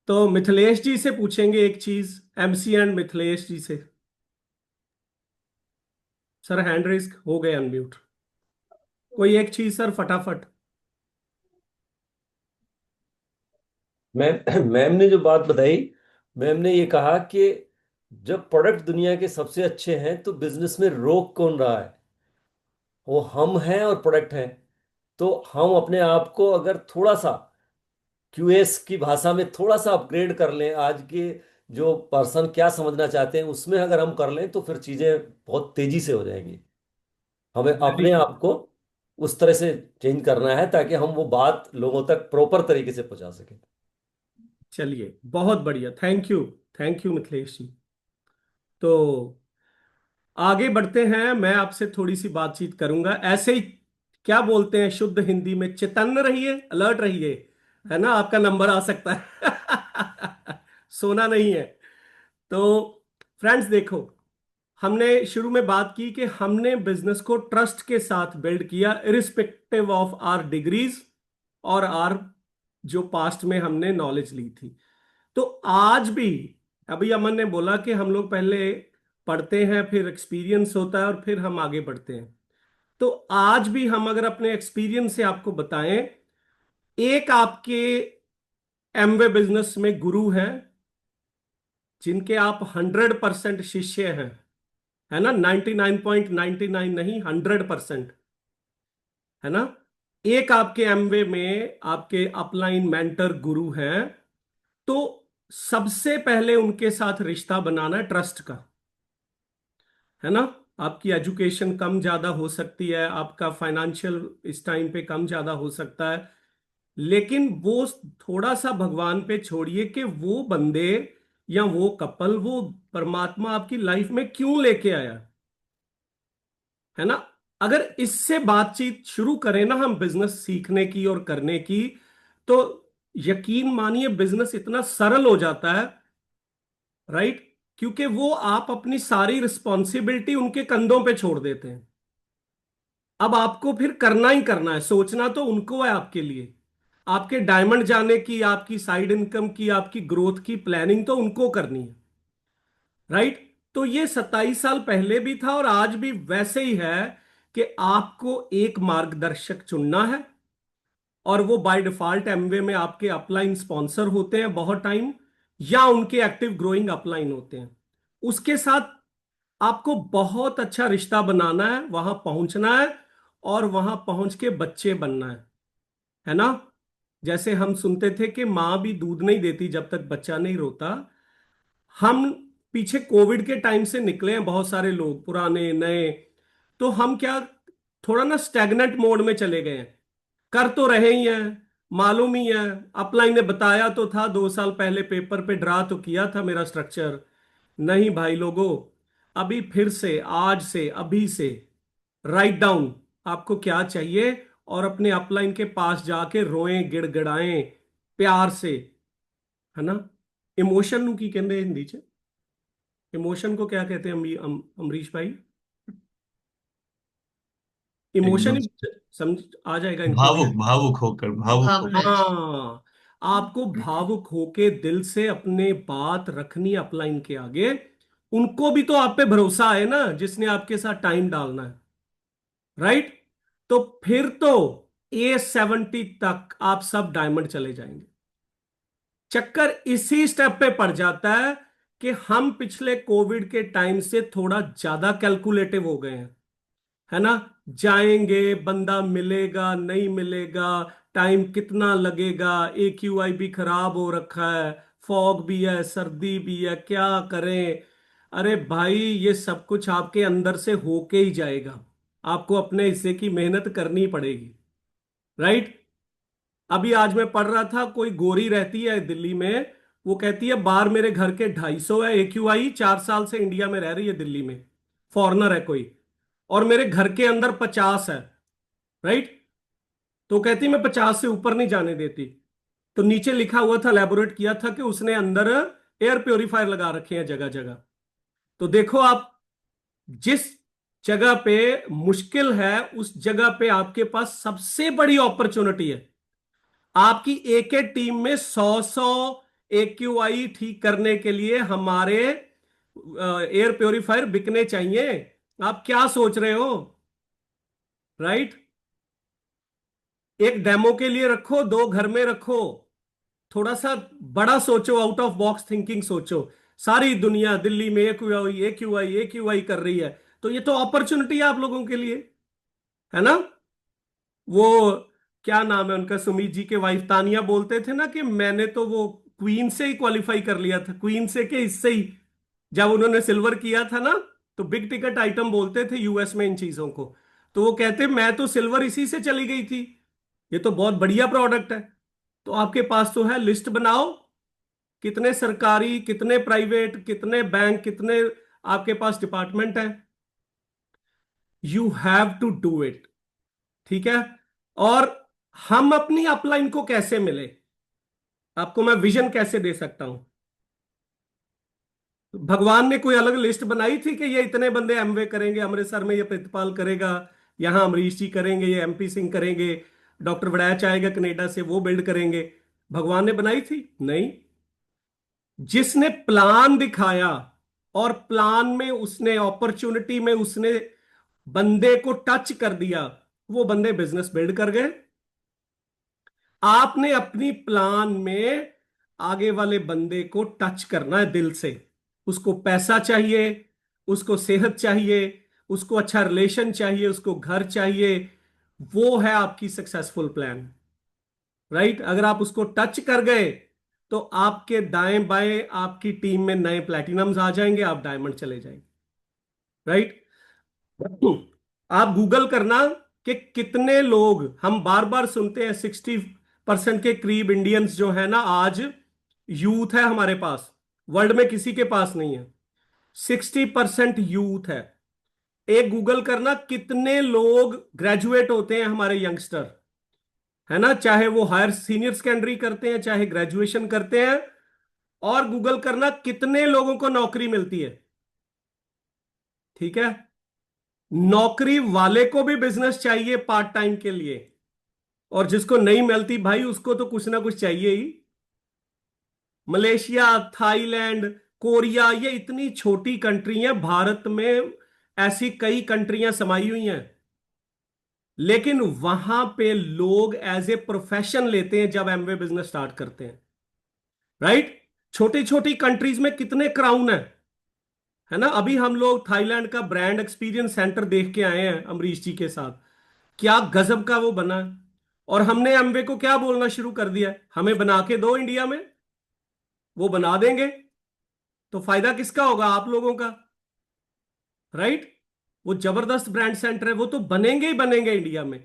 तो मिथिलेश जी से पूछेंगे एक चीज, एमसी एंड मिथिलेश जी से। सर, हैंड रेस हो गए अनम्यूट। कोई एक चीज सर, फटाफट। मैम मैम ने जो बात बताई, मैम ने ये कहा कि जब प्रोडक्ट दुनिया के सबसे अच्छे हैं तो बिजनेस में रोक कौन रहा है? वो हम हैं और प्रोडक्ट हैं। तो हम अपने आप को अगर थोड़ा सा क्यूएस की भाषा में थोड़ा सा अपग्रेड कर लें, आज के जो पर्सन क्या समझना चाहते हैं उसमें अगर हम कर लें तो फिर चीजें बहुत तेजी से हो जाएंगी। हमें वेरी अपने गुड। आप को उस तरह से चेंज करना है ताकि हम वो बात लोगों तक प्रॉपर तरीके से पहुंचा सकें। चलिए, बहुत बढ़िया, thank you. Thank you Mithilesh ji. तो आगे बढ़ते हैं, मैं आपसे थोड़ी सी बातचीत करूंगा ऐसे ही। क्या बोलते हैं शुद्ध हिंदी में, चेतन्न रहिए, अलर्ट रहिए, है ना? आपका नंबर आ सकता है। सोना नहीं है। तो फ्रेंड्स देखो, हमने शुरू में बात की कि हमने बिजनेस को ट्रस्ट के साथ बिल्ड किया, इरिस्पेक्टिव ऑफ आर डिग्रीज और आर जो पास्ट में हमने नॉलेज ली थी। तो आज भी, अभी अमन ने बोला कि हम लोग पहले पढ़ते हैं, फिर एक्सपीरियंस होता है और फिर हम आगे बढ़ते हैं। तो आज भी हम अगर अपने एक्सपीरियंस से आपको बताएं, एक आपके एमवे बिजनेस में गुरु हैं जिनके आप 100% शिष्य हैं, है ना? 99.99 नहीं, 100%, है ना? एक आपके एमवे में आपके अपलाइन मेंटर गुरु हैं। तो सबसे पहले उनके साथ रिश्ता बनाना है ट्रस्ट का, है ना? आपकी एजुकेशन कम ज्यादा हो सकती है, आपका फाइनेंशियल इस टाइम पे कम ज्यादा हो सकता है, लेकिन वो थोड़ा सा भगवान पे छोड़िए कि वो बंदे या वो कपल, वो परमात्मा आपकी लाइफ में क्यों लेके आया, है ना? अगर इससे बातचीत शुरू करें ना हम बिजनेस सीखने की और करने की, तो यकीन मानिए बिजनेस इतना सरल हो जाता है। राइट? क्योंकि वो आप अपनी सारी रिस्पॉन्सिबिलिटी उनके कंधों पे छोड़ देते हैं। अब आपको फिर करना ही करना है, सोचना तो उनको है आपके लिए। आपके डायमंड जाने की, आपकी साइड इनकम की, आपकी ग्रोथ की प्लानिंग तो उनको करनी है, राइट? तो ये 27 साल पहले भी था और आज भी वैसे ही है कि आपको एक मार्गदर्शक चुनना है, और वो बाय डिफॉल्ट एमवे में आपके अपलाइन स्पॉन्सर होते हैं बहुत टाइम, या उनके एक्टिव ग्रोइंग अपलाइन होते हैं। उसके साथ आपको बहुत अच्छा रिश्ता बनाना है, वहां पहुंचना है, और वहां पहुंच के बच्चे बनना है ना? जैसे हम सुनते थे कि मां भी दूध नहीं देती जब तक बच्चा नहीं रोता। हम पीछे कोविड के टाइम से निकले हैं, बहुत सारे लोग पुराने नए। तो हम क्या, थोड़ा ना स्टैग्नेंट मोड में चले गए हैं। कर तो रहे ही हैं, मालूम ही है, अपलाइन ने बताया तो था 2 साल पहले, पेपर पे ड्रा तो किया था मेरा स्ट्रक्चर। नहीं भाई लोगों, अभी फिर से, आज से, अभी से राइट डाउन आपको क्या चाहिए, और अपने अपलाइन के पास जाके रोएं, गिड़गिड़ाएं प्यार से, है ना? इमोशन की कहते हिंदी च, इमोशन को क्या कहते हैं अमरीश भाई? इमोशन एकदम ही समझ आ जाएगा इनको भी। भावुक भावुक होकर, भावुक होकर। हाँ, आपको भावुक होके दिल से अपने बात रखनी अपलाइन के आगे। उनको भी तो आप पे भरोसा है ना, जिसने आपके साथ टाइम डालना है, राइट? तो फिर तो A70 तक आप सब डायमंड चले जाएंगे। चक्कर इसी स्टेप पे पड़ जाता है कि हम पिछले कोविड के टाइम से थोड़ा ज्यादा कैलकुलेटिव हो गए हैं, है ना? जाएंगे, बंदा मिलेगा नहीं मिलेगा, टाइम कितना लगेगा, AQI भी खराब हो रखा है, फॉग भी है, सर्दी भी है, क्या करें? अरे भाई, ये सब कुछ आपके अंदर से होके ही जाएगा। आपको अपने हिस्से की मेहनत करनी पड़ेगी, राइट? अभी आज मैं पढ़ रहा था, कोई गोरी रहती है दिल्ली में, वो कहती है बाहर मेरे घर के 250 है AQI, 4 साल से इंडिया में रह रही है दिल्ली में, फॉरेनर है कोई, और मेरे घर के अंदर 50 है, राइट? तो कहती मैं 50 से ऊपर नहीं जाने देती। तो नीचे लिखा हुआ था, एलैबोरेट किया था कि उसने अंदर एयर प्योरीफायर लगा रखे हैं जगह जगह। तो देखो आप, जिस जगह पे मुश्किल है उस जगह पे आपके पास सबसे बड़ी अपॉर्चुनिटी है। आपकी एक एक टीम में 100 AQI ठीक करने के लिए हमारे एयर प्योरीफायर बिकने चाहिए। आप क्या सोच रहे हो, राइट? एक डेमो के लिए रखो, 2 घर में रखो। थोड़ा सा बड़ा सोचो, आउट ऑफ बॉक्स थिंकिंग सोचो। सारी दुनिया दिल्ली में AQI AQI AQI कर रही है, तो ये तो अपॉर्चुनिटी है आप लोगों के लिए, है ना? वो क्या नाम है उनका, सुमीत जी के वाइफ तानिया बोलते थे ना कि मैंने तो वो क्वीन से ही क्वालिफाई कर लिया था, क्वीन से के इससे ही, जब उन्होंने सिल्वर किया था ना, तो बिग टिकट आइटम बोलते थे यूएस में इन चीजों को। तो वो कहते मैं तो सिल्वर इसी से चली गई थी, ये तो बहुत बढ़िया प्रोडक्ट है। तो आपके पास तो है, लिस्ट बनाओ, कितने सरकारी, कितने प्राइवेट, कितने बैंक, कितने आपके पास डिपार्टमेंट है। You have to do it, ठीक है? और हम अपनी अपलाइन को कैसे मिले, आपको मैं विजन कैसे दे सकता हूं? भगवान ने कोई अलग लिस्ट बनाई थी कि ये इतने बंदे एमवे करेंगे, अमृतसर में ये प्रितपाल करेगा, यहां अमरीश जी करेंगे, ये MP सिंह करेंगे, डॉक्टर वड़ैच आएगा कनेडा से, वो बिल्ड करेंगे? भगवान ने बनाई थी? नहीं। जिसने प्लान दिखाया, और प्लान में उसने, अपॉर्चुनिटी में उसने बंदे को टच कर दिया, वो बंदे बिजनेस बिल्ड कर गए। आपने अपनी प्लान में आगे वाले बंदे को टच करना है दिल से। उसको पैसा चाहिए, उसको सेहत चाहिए, उसको अच्छा रिलेशन चाहिए, उसको घर चाहिए। वो है आपकी सक्सेसफुल प्लान, राइट? अगर आप उसको टच कर गए, तो आपके दाएं बाएं आपकी टीम में नए प्लैटिनम्स आ जाएंगे, आप डायमंड चले जाएंगे, राइट? आप गूगल करना कि कितने लोग, हम बार बार सुनते हैं 60% के करीब इंडियंस जो है ना आज, यूथ है हमारे पास, वर्ल्ड में किसी के पास नहीं है, 60% यूथ है। एक गूगल करना कितने लोग ग्रेजुएट होते हैं हमारे यंगस्टर, है ना? चाहे वो हायर सीनियर सेकेंडरी करते हैं, चाहे ग्रेजुएशन करते हैं, और गूगल करना कितने लोगों को नौकरी मिलती है। ठीक है, नौकरी वाले को भी बिजनेस चाहिए पार्ट टाइम के लिए, और जिसको नहीं मिलती भाई उसको तो कुछ ना कुछ चाहिए ही। मलेशिया, थाईलैंड, कोरिया, ये इतनी छोटी कंट्री हैं, भारत में ऐसी कई कंट्रियां समाई हुई हैं, लेकिन वहां पे लोग एज ए प्रोफेशन लेते हैं जब एमवे बिजनेस स्टार्ट करते हैं। राइट। छोटी छोटी कंट्रीज में कितने क्राउन है ना। अभी हम लोग थाईलैंड का ब्रांड एक्सपीरियंस सेंटर देख के आए हैं अमरीश जी के साथ, क्या गजब का वो बना है। और हमने एमवे को क्या बोलना शुरू कर दिया है, हमें बना के दो इंडिया में, वो बना देंगे, तो फायदा किसका होगा, आप लोगों का। राइट। वो जबरदस्त ब्रांड सेंटर है, वो तो बनेंगे ही बनेंगे इंडिया में,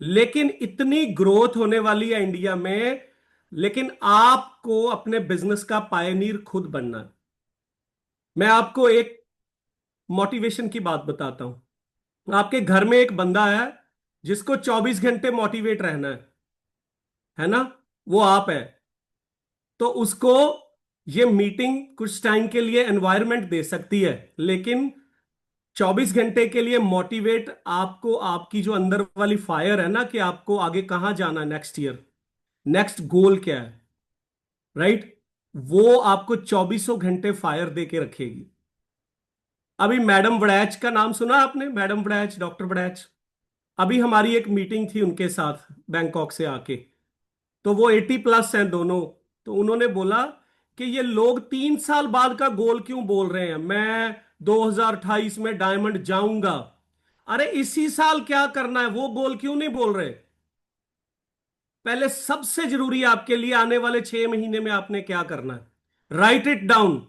लेकिन इतनी ग्रोथ होने वाली है इंडिया में, लेकिन आपको अपने बिजनेस का पायनीर खुद बनना है। मैं आपको एक मोटिवेशन की बात बताता हूं। आपके घर में एक बंदा है जिसको 24 घंटे मोटिवेट रहना है ना, वो आप है। तो उसको ये मीटिंग कुछ टाइम के लिए एनवायरनमेंट दे सकती है, लेकिन 24 घंटे के लिए मोटिवेट आपको, आपकी जो अंदर वाली फायर है ना, कि आपको आगे कहां जाना है, नेक्स्ट ईयर, नेक्स्ट गोल क्या है, राइट, वो आपको 24 घंटे फायर दे के रखेगी। अभी मैडम वड़ैच का नाम सुना आपने, मैडम वड़ैच, डॉक्टर वड़ैच। अभी हमारी एक मीटिंग थी उनके साथ बैंकॉक से आके, तो वो 80+ हैं दोनों। तो उन्होंने बोला कि ये लोग 3 साल बाद का गोल क्यों बोल रहे हैं, मैं 2028 में डायमंड जाऊंगा। अरे इसी साल क्या करना है, वो गोल क्यों नहीं बोल रहे। पहले सबसे जरूरी आपके लिए आने वाले 6 महीने में आपने क्या करना है, राइट इट डाउन।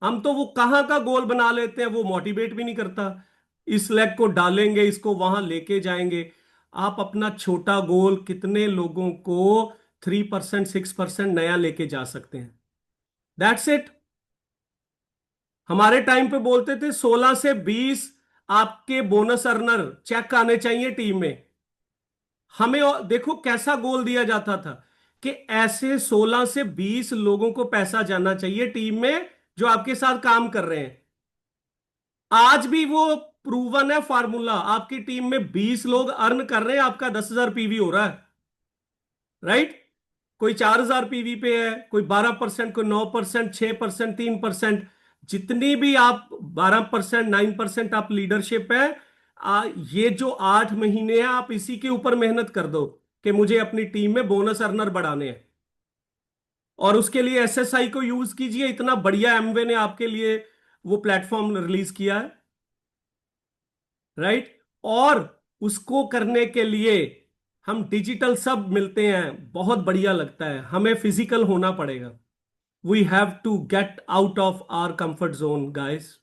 हम तो वो कहां का गोल बना लेते हैं, वो मोटिवेट भी नहीं करता, इस लेग को डालेंगे, इसको वहां लेके जाएंगे। आप अपना छोटा गोल कितने लोगों को 3% 6% नया लेके जा सकते हैं, दैट्स इट। हमारे टाइम पे बोलते थे 16 से 20 आपके बोनस अर्नर चेक आने चाहिए टीम में। हमें देखो कैसा गोल दिया जाता था कि ऐसे 16 से 20 लोगों को पैसा जाना चाहिए टीम में जो आपके साथ काम कर रहे हैं। आज भी वो प्रूवन है फार्मूला, आपकी टीम में 20 लोग अर्न कर रहे हैं, आपका 10,000 पीवी हो रहा है। राइट। कोई 4,000 पीवी पे है, कोई 12%, कोई 9%, 6%, 3%, जितनी भी आप 12%, 9% आप लीडरशिप है। ये जो 8 महीने हैं आप इसी के ऊपर मेहनत कर दो कि मुझे अपनी टीम में बोनस अर्नर बढ़ाने हैं, और उसके लिए एसएसआई को यूज कीजिए। इतना बढ़िया एमवे ने आपके लिए वो प्लेटफॉर्म रिलीज किया है, राइट। और उसको करने के लिए हम डिजिटल सब मिलते हैं, बहुत बढ़िया लगता है, हमें फिजिकल होना पड़ेगा। We have to get out of our comfort zone guys.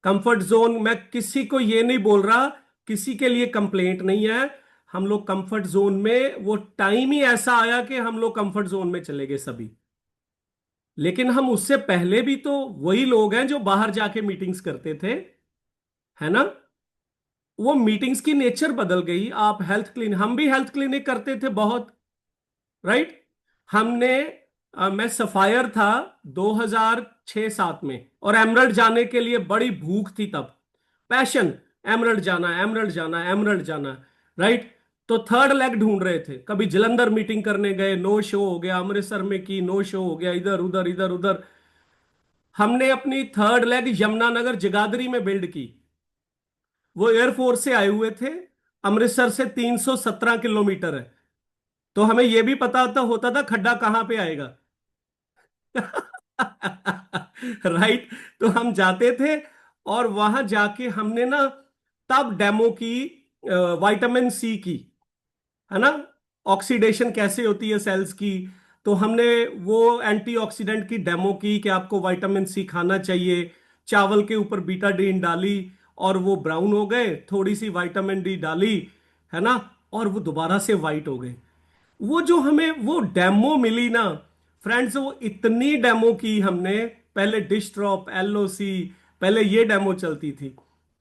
Comfort zone, मैं किसी को ये नहीं बोल रहा, किसी के लिए कंप्लेंट नहीं है। हम लोग कंफर्ट जोन में, वो टाइम ही ऐसा आया कि हम लोग कंफर्ट जोन में चले गए सभी, लेकिन हम उससे पहले भी तो वही लोग हैं जो बाहर जाके मीटिंग्स करते थे, है ना। वो मीटिंग्स की नेचर बदल गई। आप हेल्थ क्लिनिक, हम भी हेल्थ क्लिनिक करते थे बहुत, राइट। हमने मैं सफायर था 2006-7 में, और एमरल्ड जाने के लिए बड़ी भूख थी तब, पैशन, एमरल्ड जाना, एमरल्ड जाना, एमरल्ड जाना, राइट। तो थर्ड लेग ढूंढ रहे थे, कभी जलंधर मीटिंग करने गए, नो शो हो गया, अमृतसर में की, नो शो हो गया, इधर उधर इधर उधर। हमने अपनी थर्ड लेग यमुनानगर जगाधरी में बिल्ड की। वो एयरफोर्स से आए हुए थे, अमृतसर से 317 किलोमीटर है, तो हमें यह भी पता होता था खड्डा कहां पे आएगा। राइट। तो हम जाते थे, और वहां जाके हमने ना तब डेमो की विटामिन सी की, है ना, ऑक्सीडेशन कैसे होती है सेल्स की। तो हमने वो एंटीऑक्सीडेंट की डेमो की कि आपको विटामिन सी खाना चाहिए। चावल के ऊपर बीटाडीन डाली, और वो ब्राउन हो गए, थोड़ी सी विटामिन डी डाली, है ना, और वो दोबारा से वाइट हो गए। वो जो हमें वो डेमो मिली ना फ्रेंड्स, वो इतनी डेमो की हमने, पहले डिश ड्रॉप, एलओसी, पहले ये डेमो चलती थी,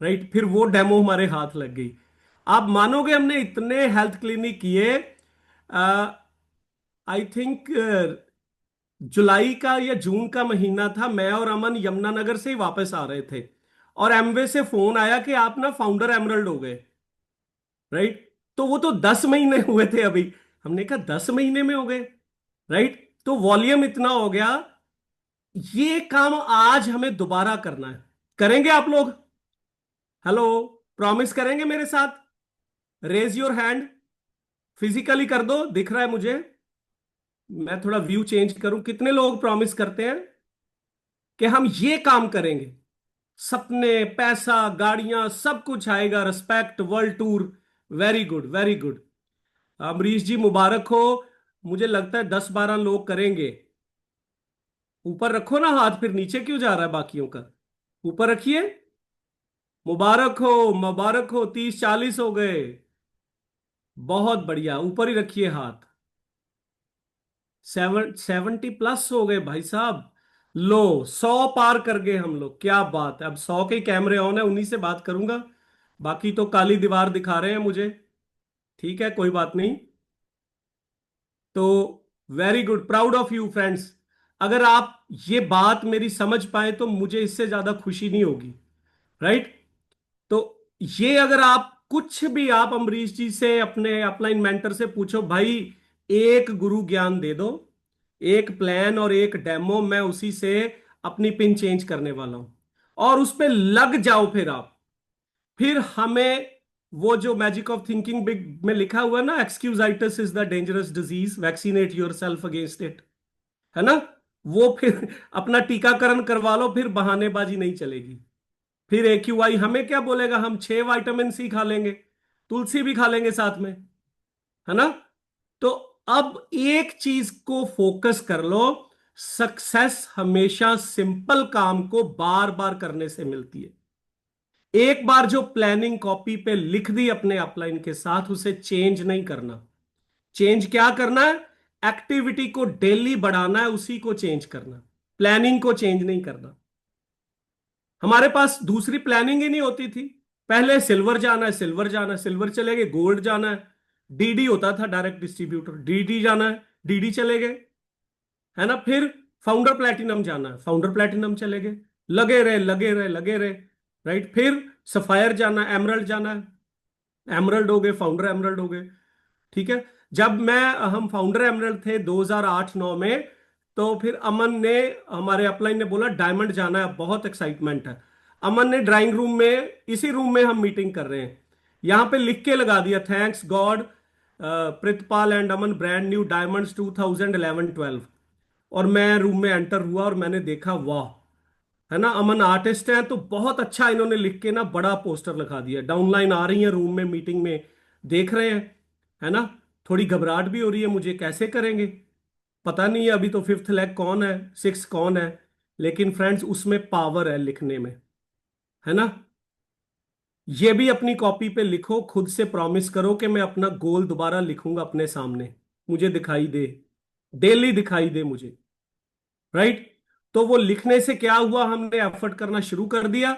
राइट, फिर वो डेमो हमारे हाथ लग गई। आप मानोगे हमने इतने हेल्थ क्लिनिक किए, आई थिंक जुलाई का या जून का महीना था, मैं और अमन यमुनानगर से ही वापस आ रहे थे, और एमवे से फोन आया कि आप ना फाउंडर एमरल्ड हो गए। राइट। तो वो तो 10 महीने हुए थे अभी। हमने कहा 10 महीने में हो गए। राइट। तो वॉल्यूम इतना हो गया। ये काम आज हमें दोबारा करना है। करेंगे आप लोग? हेलो, प्रॉमिस करेंगे मेरे साथ? Raise your hand. फिजिकली कर दो, दिख रहा है मुझे। मैं थोड़ा व्यू चेंज करूं। कितने लोग प्रॉमिस करते हैं कि हम ये काम करेंगे? सपने, पैसा, गाड़ियां, सब कुछ आएगा, respect, world tour. Very good, very good. Amrish ji मुबारक हो। मुझे लगता है 10-12 लोग करेंगे। ऊपर रखो ना हाथ, फिर नीचे क्यों जा रहा है बाकियों का? ऊपर रखिए। मुबारक हो, मुबारक हो। 30-40 हो गए। बहुत बढ़िया, ऊपर ही रखिए हाथ। 70+ हो गए भाई साहब। लो, 100 पार कर गए हम लोग। क्या बात है। अब 100 के कैमरे ऑन है, उन्हीं से बात करूंगा। बाकी तो काली दीवार दिखा रहे हैं मुझे। ठीक है, कोई बात नहीं। तो very good, proud of you friends. अगर आप ये बात मेरी समझ पाए तो मुझे इससे ज्यादा खुशी नहीं होगी। राइट। तो ये अगर आप कुछ भी, आप अमरीश जी से, अपने अपलाइन मेंटर से पूछो भाई, एक गुरु ज्ञान दे दो, एक प्लान और एक डेमो, मैं उसी से अपनी पिन चेंज करने वाला हूं। और उस पे लग जाओ फिर आप। फिर हमें वो जो मैजिक ऑफ थिंकिंग बिग में लिखा हुआ है ना, excusitis is the dangerous disease, vaccinate your self against it, है ना? वो फिर अपना टीकाकरण करवा लो, फिर बहानेबाजी नहीं चलेगी। फिर AQI हमें क्या बोलेगा? हम 6 विटामिन C खा लेंगे, तुलसी भी खा लेंगे साथ में, है ना? तो अब एक चीज को फोकस कर लो। सक्सेस हमेशा सिंपल काम को बार बार करने से मिलती है। एक बार जो प्लानिंग कॉपी पे लिख दी अपने अपलाइन के साथ, उसे चेंज नहीं करना। चेंज क्या करना है? एक्टिविटी को डेली बढ़ाना है, उसी को चेंज करना। प्लानिंग को चेंज नहीं करना। हमारे पास दूसरी प्लानिंग ही नहीं होती थी। पहले सिल्वर जाना है, सिल्वर जाना है, सिल्वर चले गए। गोल्ड जाना है, डीडी होता था, डायरेक्ट डिस्ट्रीब्यूटर, डीडी जाना है, डीडी चले गए, है ना? फिर फाउंडर प्लैटिनम जाना है, फाउंडर प्लैटिनम चले गए। लगे रहे, लगे रहे, लगे रहे। राइट। फिर सफायर जाना है, एमरल्ड जाना है, एमरल्ड हो गए, फाउंडर एमरल्ड हो गए। ठीक है। जब मैं हम फाउंडर एमरल्ड थे 2008-9 में, तो फिर अमन ने, हमारे अपलाइन ने बोला डायमंड जाना है, बहुत एक्साइटमेंट है। अमन ने ड्राइंग रूम में, इसी रूम में हम मीटिंग कर रहे हैं, यहां पे लिख के लगा दिया, thanks God Pritpal and Aman brand new diamonds 2011-12। और मैं रूम में एंटर हुआ और मैंने देखा, वाह, है ना? अमन आर्टिस्ट हैं तो बहुत अच्छा इन्होंने लिख के ना बड़ा पोस्टर लगा दिया। डाउनलाइन आ रही है रूम में, मीटिंग में देख रहे हैं, है ना? थोड़ी घबराहट भी हो रही है मुझे, कैसे करेंगे पता नहीं है। अभी तो 5th लेग कौन है, 6 कौन है। लेकिन फ्रेंड्स, उसमें पावर है लिखने में, है ना? ये भी अपनी कॉपी पे लिखो, खुद से प्रॉमिस करो कि मैं अपना गोल दोबारा लिखूंगा अपने सामने, मुझे दिखाई दे, डेली दिखाई दे मुझे। राइट। तो वो लिखने से क्या हुआ, हमने एफर्ट करना शुरू कर दिया,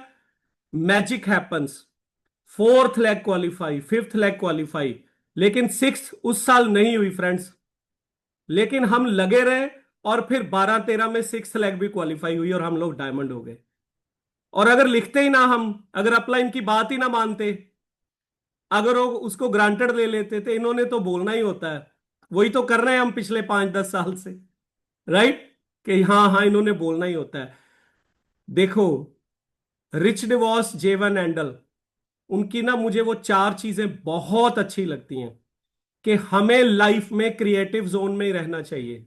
magic happens. 4th leg qualify, 5th leg qualify, लेकिन 6th उस साल नहीं हुई फ्रेंड्स। लेकिन हम लगे रहे, और फिर 12-13 में 6th लेग भी क्वालिफाई हुई और हम लोग डायमंड हो गए। और अगर लिखते ही ना हम, अगर अपलाइन की बात ही ना मानते, अगर वो उसको ग्रांटेड ले लेते थे, इन्होंने तो बोलना ही होता है, वही तो कर रहे हैं हम पिछले 5-10 साल से। राइट। कि हाँ हाँ, इन्होंने बोलना ही होता है। देखो, रिच डिवॉर्स, जेवन एंडल, उनकी ना मुझे वो 4 चीजें बहुत अच्छी लगती हैं कि हमें लाइफ में क्रिएटिव जोन में ही रहना चाहिए।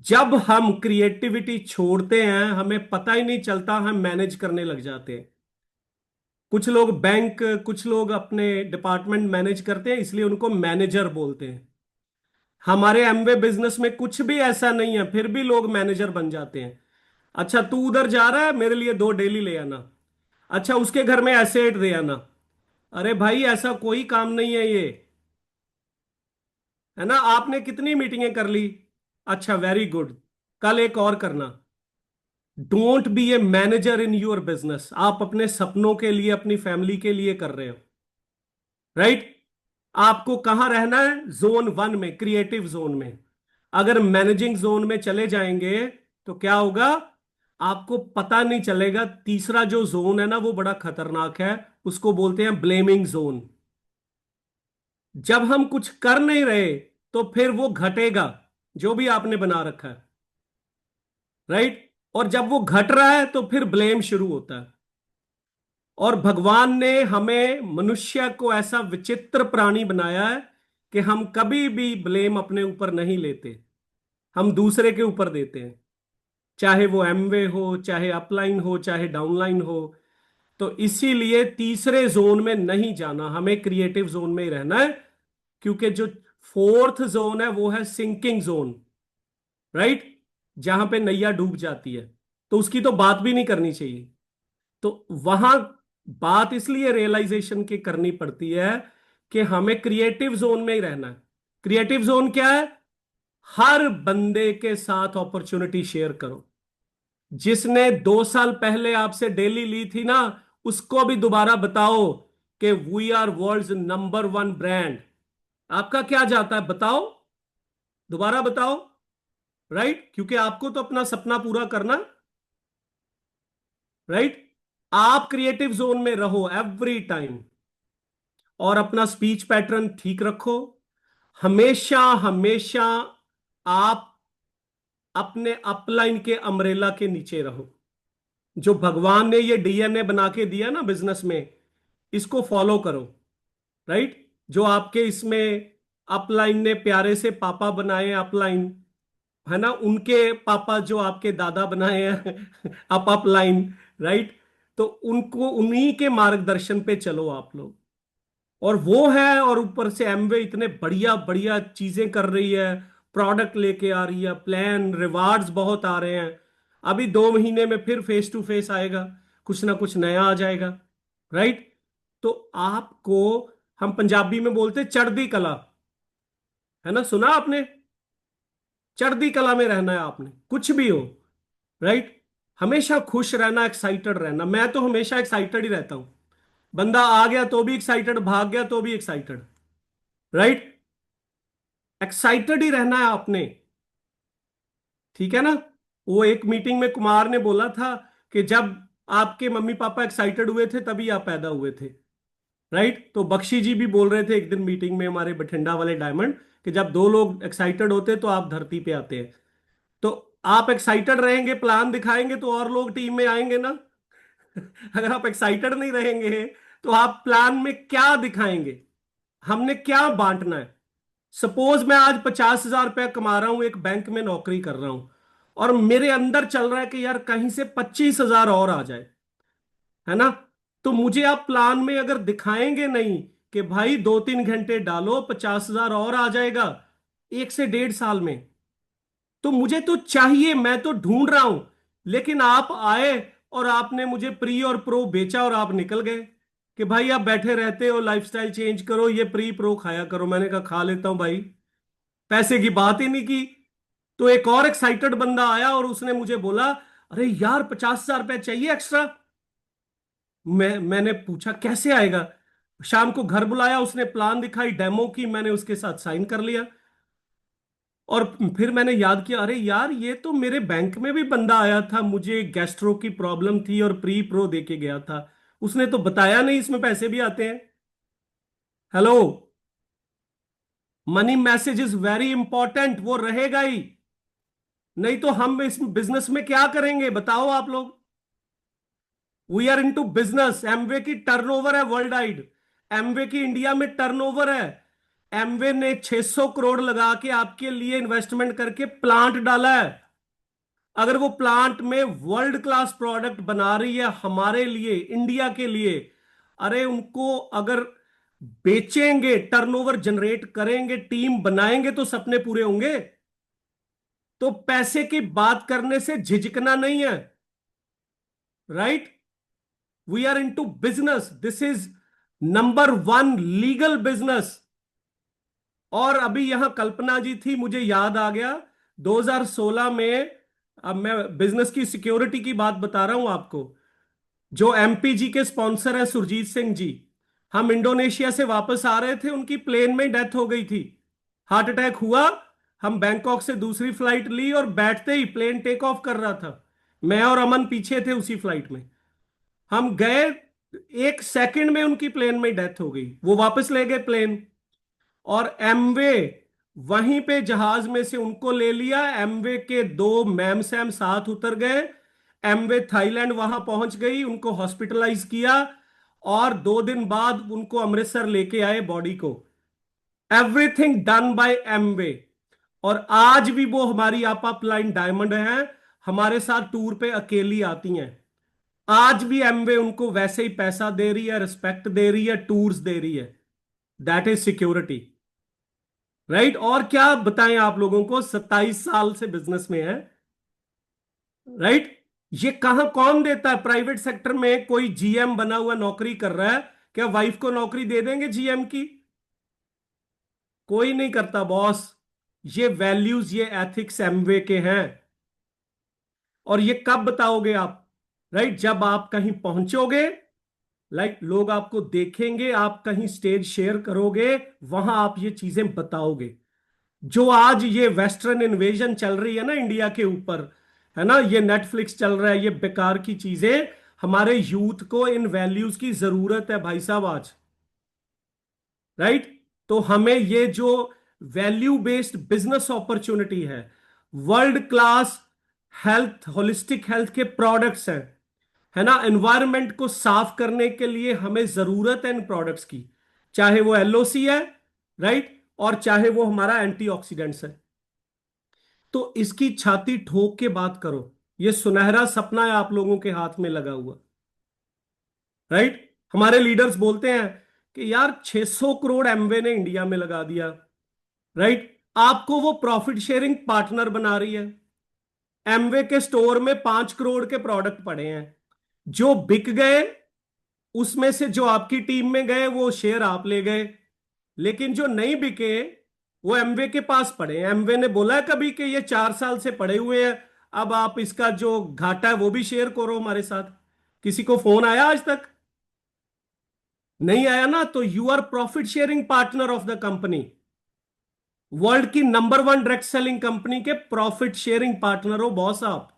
जब हम क्रिएटिविटी छोड़ते हैं, हमें पता ही नहीं चलता, हम मैनेज करने लग जाते हैं। कुछ लोग बैंक, कुछ लोग अपने डिपार्टमेंट मैनेज करते हैं, इसलिए उनको मैनेजर बोलते हैं। हमारे एमवे बिजनेस में कुछ भी ऐसा नहीं है, फिर भी लोग मैनेजर बन जाते हैं। अच्छा, तू उधर जा रहा है, मेरे लिए 2 डेली ले आना। अच्छा, उसके घर में एसेट दे आना। अरे भाई, ऐसा कोई काम नहीं है ये, है ना? आपने कितनी मीटिंगें कर ली? अच्छा, वेरी गुड, कल एक और करना। Don't be a manager in your business. आप अपने सपनों के लिए, अपनी फैमिली के लिए कर रहे हो। राइट। आपको कहां रहना है? जोन 1 में, क्रिएटिव जोन में। अगर मैनेजिंग जोन में चले जाएंगे तो क्या होगा, आपको पता नहीं चलेगा। तीसरा जो जोन है ना वो बड़ा खतरनाक है, उसको बोलते हैं ब्लेमिंग जोन। जब हम कुछ कर नहीं रहे तो फिर वो घटेगा जो भी आपने बना रखा है, राइट। और जब वो घट रहा है तो फिर ब्लेम शुरू होता है। और भगवान ने हमें मनुष्य को ऐसा विचित्र प्राणी बनाया है कि हम कभी भी ब्लेम अपने ऊपर नहीं लेते, हम दूसरे के ऊपर देते हैं। चाहे वो एमवे हो, चाहे अपलाइन हो, चाहे डाउनलाइन हो। तो इसीलिए तीसरे जोन में नहीं जाना, हमें क्रिएटिव जोन में ही रहना है। क्योंकि जो फोर्थ जोन है वो है सिंकिंग जोन, राइट, जहां पे नैया डूब जाती है, तो उसकी तो बात भी नहीं करनी चाहिए। तो वहां बात इसलिए रियलाइजेशन की करनी पड़ती है कि हमें क्रिएटिव जोन में ही रहना है। क्रिएटिव जोन क्या है? हर बंदे के साथ अपॉर्चुनिटी शेयर करो। जिसने 2 साल पहले आपसे डेली ली थी ना, उसको भी दोबारा बताओ कि we are world's number 1 brand. आपका क्या जाता है बताओ, दोबारा बताओ, राइट। क्योंकि आपको तो अपना सपना पूरा करना, राइट। आप क्रिएटिव जोन में रहो एवरी टाइम, और अपना स्पीच पैटर्न ठीक रखो। हमेशा हमेशा आप अपने अपलाइन के अम्ब्रेला के नीचे रहो। जो भगवान ने ये डीएनए बना के दिया ना बिजनेस में, इसको फॉलो करो, राइट। जो आपके इसमें अपलाइन ने प्यारे से पापा बनाए, अपलाइन है ना, उनके पापा जो आपके दादा बनाए हैं अपलाइन, राइट। तो उनको उन्हीं के मार्गदर्शन पे चलो आप लोग। और वो है, और ऊपर से एमवे इतने बढ़िया बढ़िया चीजें कर रही है, प्रोडक्ट लेके आ रही है, प्लान रिवार्ड्स बहुत आ रहे हैं। अभी 2 महीने में फिर फेस टू फेस आएगा, कुछ ना कुछ नया आ जाएगा, राइट। तो आपको, हम पंजाबी में बोलते चढ़दी कला, है ना, सुना आपने? चढ़दी कला में रहना है आपने, कुछ भी हो, राइट। हमेशा खुश रहना, एक्साइटेड रहना। मैं तो हमेशा एक्साइटेड ही रहता हूं। बंदा आ गया तो भी एक्साइटेड, भाग गया तो भी एक्साइटेड, राइट। एक्साइटेड ही रहना है आपने, ठीक है ना। वो एक मीटिंग में कुमार ने बोला था कि जब आपके मम्मी पापा एक्साइटेड हुए थे तभी आप पैदा हुए थे, राइट। तो बख्शी जी भी बोल रहे थे एक दिन मीटिंग में, हमारे बठिंडा वाले डायमंड, कि जब 2 लोग एक्साइटेड होते तो आप धरती पे आते हैं। तो आप एक्साइटेड रहेंगे, प्लान दिखाएंगे तो और लोग टीम में आएंगे ना। अगर आप एक्साइटेड नहीं रहेंगे तो आप प्लान में क्या दिखाएंगे, हमने क्या बांटना है। सपोज मैं आज 50,000 रुपया कमा रहा हूं, एक बैंक में नौकरी कर रहा हूं, और मेरे अंदर चल रहा है कि यार कहीं से 25,000 और आ जाए, है ना। तो मुझे आप प्लान में अगर दिखाएंगे नहीं कि भाई 2-3 घंटे डालो 50,000 और आ जाएगा 1 से 1.5 साल में, तो मुझे तो चाहिए, मैं तो ढूंढ रहा हूं। लेकिन आप आए और आपने मुझे प्री और प्रो बेचा और आप निकल गए कि भाई आप बैठे रहते हो, लाइफस्टाइल चेंज करो, ये प्री प्रो खाया करो। मैंने कहा खा लेता हूं भाई, पैसे की बात ही नहीं की। तो एक और एक्साइटेड बंदा आया और उसने मुझे बोला, अरे यार 50,000 रुपया चाहिए एक्स्ट्रा। मैंने पूछा कैसे आएगा। शाम को घर बुलाया, उसने प्लान दिखाई, डेमो की, मैंने उसके साथ साइन कर लिया। और फिर मैंने याद किया, अरे यार ये तो मेरे बैंक में भी बंदा आया था, मुझे गैस्ट्रो की प्रॉब्लम थी और प्री प्रो दे के गया था, उसने तो बताया नहीं इसमें पैसे भी आते हैं। Hello, money message is very important, वो रहेगा ही। नहीं तो हम इस बिजनेस में क्या करेंगे बताओ आप लोग। We are into business. Amway की टर्नओवर है वर्ल्ड वाइड, एमवे की इंडिया में टर्नओवर है। एमवे ने 600 करोड़ लगा के आपके लिए इन्वेस्टमेंट करके प्लांट डाला है। अगर वो प्लांट में वर्ल्ड क्लास प्रोडक्ट बना रही है हमारे लिए, इंडिया के लिए, अरे उनको अगर बेचेंगे, टर्नओवर जनरेट करेंगे, टीम बनाएंगे तो सपने पूरे होंगे। तो पैसे की बात करने से झिझकना नहीं है, right. We are into business, this is number 1 legal business. और अभी यहां कल्पना जी थी, मुझे याद आ गया 2016 में, अब मैं बिजनेस की सिक्योरिटी की बात बता रहा हूं आपको। जो एमपीजी के स्पॉन्सर है सुरजीत सिंह जी, हम इंडोनेशिया से वापस आ रहे थे, उनकी प्लेन में डेथ हो गई थी, हार्ट अटैक हुआ। हम बैंकॉक से दूसरी फ्लाइट ली और बैठते ही प्लेन टेक ऑफ कर रहा था, मैं और अमन पीछे थे उसी फ्लाइट में। हम गए, 1 सेकंड में उनकी प्लेन में डेथ हो गई, वो वापस ले गए प्लेन। और एमवे वहीं पे जहाज में से उनको ले लिया, एमवे के 2 मैम सैम साथ उतर गए, एमवे थाईलैंड वहां पहुंच गई, उनको हॉस्पिटलाइज किया और 2 दिन बाद उनको अमृतसर लेके आए बॉडी को। Everything done by Amway. और आज भी वो हमारी आपाप लाइन डायमंड है, हमारे साथ टूर पे अकेली आती हैं। आज भी एमवे उनको वैसे ही पैसा दे रही है, रिस्पेक्ट दे रही है, टूर्स दे रही है। That is security, right. और क्या बताएं आप लोगों को, 27 साल से बिजनेस में है, राइट। ये कहां कौन देता है? प्राइवेट सेक्टर में कोई जीएम बना हुआ नौकरी कर रहा है, क्या वाइफ को नौकरी दे देंगे जीएम की? कोई नहीं करता बॉस। ये वैल्यूज, ये एथिक्स एमवे के हैं। और ये कब बताओगे आप? राइट, जब आप कहीं पहुंचोगे, लाइक लोग आपको देखेंगे, आप कहीं स्टेज शेयर करोगे, वहां आप ये चीजें बताओगे। जो आज ये वेस्टर्न इन्वेजन चल रही है ना इंडिया के ऊपर, है ना, ये नेटफ्लिक्स चल रहा है, ये बेकार की चीजें, हमारे यूथ को इन वैल्यूज की जरूरत है भाई साहब आज, राइट। तो हमें ये जो वैल्यू बेस्ड बिजनेस अपॉर्चुनिटी है, world class health, holistic health के प्रोडक्ट्स हैं, है ना, एनवायरनमेंट को साफ करने के लिए हमें जरूरत है इन प्रोडक्ट्स की, चाहे वो एलओसी है, राइट, और चाहे वो हमारा एंटीऑक्सीडेंट्स है। तो इसकी छाती ठोक के बात करो, ये सुनहरा सपना है आप लोगों के हाथ में लगा हुआ, राइट। हमारे लीडर्स बोलते हैं कि यार 600 करोड़ एमवे ने इंडिया में लगा दिया, राइट। आपको वो प्रॉफिट शेयरिंग पार्टनर बना रही है। एमवे के स्टोर में 5 करोड़ के प्रोडक्ट पड़े हैं, जो बिक गए उसमें से जो आपकी टीम में गए वो शेयर आप ले गए, लेकिन जो नहीं बिके वो एमवे के पास पड़े हैं। एमवे ने बोला है कभी कि ये 4 साल से पड़े हुए हैं, अब आप इसका जो घाटा है वो भी शेयर करो हमारे साथ। किसी को फोन आया आज तक? नहीं आया ना। तो you are profit sharing partner of the company. World की नंबर 1 डायरेक्ट सेलिंग कंपनी के प्रॉफिट शेयरिंग पार्टनर हो बॉस आप।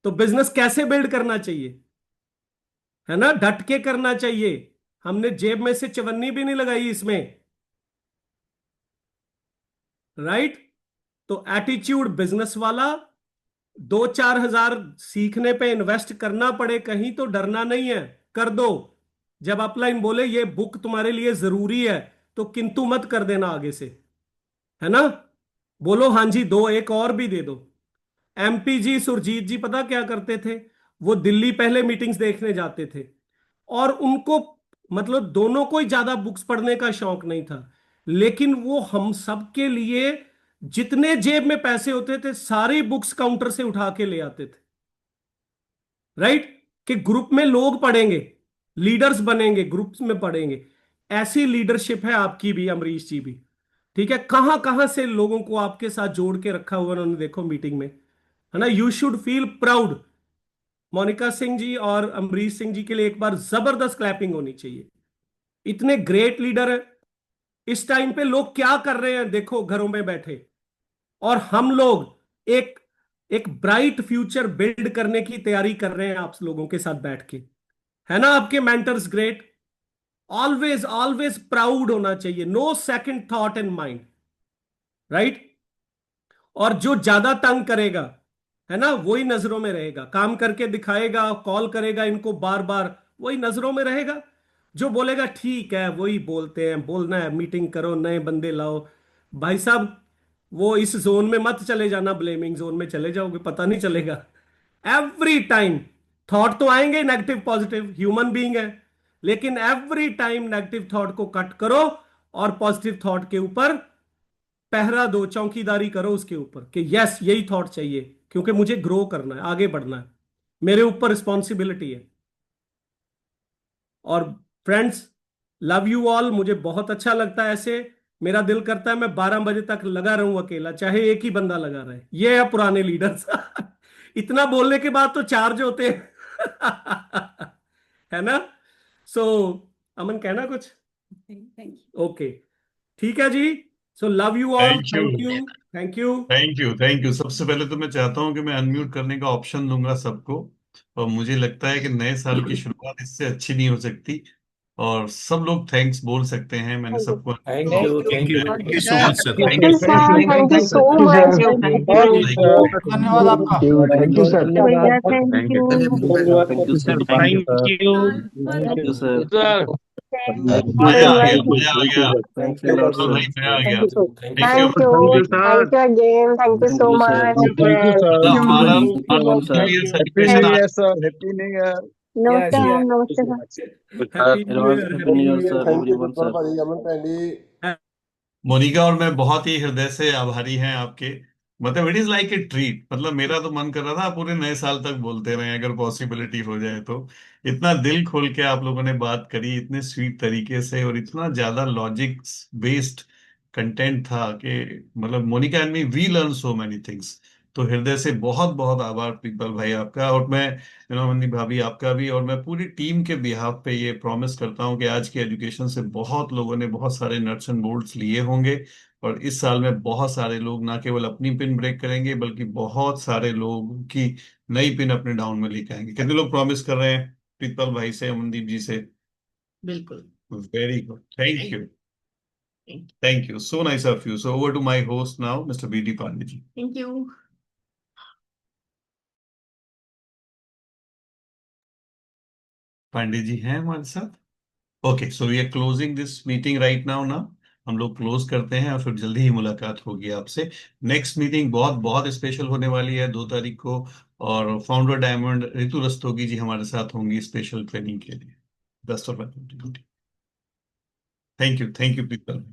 तो बिजनेस कैसे बिल्ड करना चाहिए, है ना, डट के करना चाहिए। हमने जेब में से चवन्नी भी नहीं लगाई इसमें, राइट। तो एटीट्यूड बिजनेस वाला, 2-4 हजार सीखने पे इन्वेस्ट करना पड़े कहीं तो डरना नहीं है, कर दो। जब अपलाइन बोले ये बुक तुम्हारे लिए जरूरी है, तो किंतु मत कर देना आगे से, है ना। बोलो हाँ जी, दो एक और भी दे दो। एमपी जी, सुरजीत जी पता क्या करते थे? वो दिल्ली पहले मीटिंग्स देखने जाते थे, और उनको मतलब दोनों को ही ज्यादा बुक्स पढ़ने का शौक नहीं था, लेकिन वो हम सब के लिए जितने जेब में पैसे होते थे सारी बुक्स काउंटर से उठा के ले आते थे, राइट। कि ग्रुप में लोग पढ़ेंगे, लीडर्स बनेंगे, ग्रुप्स में पढ़ेंगे। ऐसी लीडरशिप है आपकी भी, अमरीश जी भी, ठीक है। कहां कहां से लोगों को आपके साथ जोड़ के रखा हुआ उन्होंने, देखो मीटिंग में, है ना। You should feel proud. Monica Singh ji और अमरीश सिंह जी के लिए एक बार जबरदस्त क्लैपिंग होनी चाहिए। इतने ग्रेट लीडर है। इस टाइम पे लोग क्या कर रहे हैं देखो, घरों में बैठे, और हम लोग एक एक ब्राइट फ्यूचर बिल्ड करने की तैयारी कर रहे हैं आप लोगों के साथ बैठ के, है ना। आपके mentors great. Always always proud होना चाहिए, no second thought in mind, right. और जो ज्यादा तंग करेगा, है ना, वही नजरों में रहेगा, काम करके दिखाएगा, कॉल करेगा इनको बार बार, वही नजरों में रहेगा। जो बोलेगा ठीक है वही बोलते हैं, बोलना है मीटिंग करो, नए बंदे लाओ, भाई साहब वो इस जोन में मत चले जाना, ब्लेमिंग जोन में चले जाओगे पता नहीं चलेगा। एवरी टाइम थॉट तो आएंगे नेगेटिव पॉजिटिव, ह्यूमन बीइंग है, लेकिन एवरी टाइम नेगेटिव थॉट को कट करो और पॉजिटिव थॉट के ऊपर पहरा दो, चौकीदारी करो उसके ऊपर कि यस यही थॉट चाहिए, क्योंकि मुझे ग्रो करना है, आगे बढ़ना है, मेरे ऊपर रिस्पॉन्सिबिलिटी है। और फ्रेंड्स, लव यू ऑल। मुझे बहुत अच्छा लगता है ऐसे, मेरा दिल करता है मैं 12 बजे तक लगा रहूं अकेला, चाहे एक ही बंदा लगा रहे। ये है पुराने लीडर्स। इतना बोलने के बाद तो चार्ज होते हैं। है ना। सो अमन कहना कुछ? Thank you. ओके, ठीक है जी। So love you all, thank thank you, you, thank you. Thank you, thank you. सबसे पहले तो मैं चाहता हूँ कि मैं अनम्यूट करने का ऑप्शन दूंगा सबको। और मुझे लगता है कि नए साल की शुरुआत इससे अच्छी नहीं हो सकती। और सब लोग थैंक्स बोल सकते हैं, मैंने थैंक यू। सबको थैंक unmute यू, किया थैंक है। You. Thank you so much sir, Thank thank you, you. thank you, thank you thank so you, much. thank thank you, you thank you। धन्यवाद आपका। Thank you sir. भैया, thank you. Thank you sir. Thank you thank you sir. Sir. Thank you मजा आ गया, everyone. मजा आ गया। Thanks a lot और सर। भाई मजा आ थैंक गया। You so thank thank you. You. Thank you. Thank you sir. Thank you again. Thank you thank so you sir. Much. Thank you sir. मतलब हमारा happy new year new celebration year आज sir, happy new year. नमस्ते yes ma'am, yes. नमस्ते sir. Happy new advance year, happy happy new year new sir everyone sir. Year. Monica और मैं बहुत ही हृदय से आभारी हैं आपके। मतलब it is like a treat. मतलब मेरा तो मन कर रहा था आप पूरे नए साल तक बोलते रहें अगर पॉसिबिलिटी हो जाए तो। इतना दिल खोल के आप लोगों ने बात करी, इतने स्वीट तरीके से, और इतना ज्यादा लॉजिक बेस्ड कंटेंट था कि मतलब Monica and me we learn so many things. तो हृदय से बहुत बहुत आभार पीपल भाई आपका। और मैं मनदी भाभी आपका भी, और मैं पूरी टीम के बिहाफ पे ये प्रॉमिस करता हूँ कि आज के एजुकेशन से बहुत लोगों ने बहुत सारे नट्स एंड बोल्ट्स लिए होंगे। और इस साल में बहुत सारे लोग ना केवल अपनी पिन ब्रेक करेंगे बल्कि बहुत सारे लोग की नई पिन अपने डाउन में लेके आएंगे। कितने लोग प्रॉमिस कर रहे हैं प्रीतपाल भाई से, अमनदीप जी से? बिल्कुल। Very good, thank you, thank you, so nice of you. So over to my host now, mister B D Pandey ji. Thank you. Pandey ji हैं हमारे साथ? Okay, so we are closing this meeting right now ना। हम लोग क्लोज करते हैं और फिर जल्दी ही मुलाकात होगी आपसे। नेक्स्ट मीटिंग बहुत बहुत स्पेशल होने वाली है 2 तारीख को। और फाउंडर डायमंड ऋतु रस्तोगी जी हमारे साथ होंगी स्पेशल ट्रेनिंग के लिए। Best of luck. Thank you, thank you people.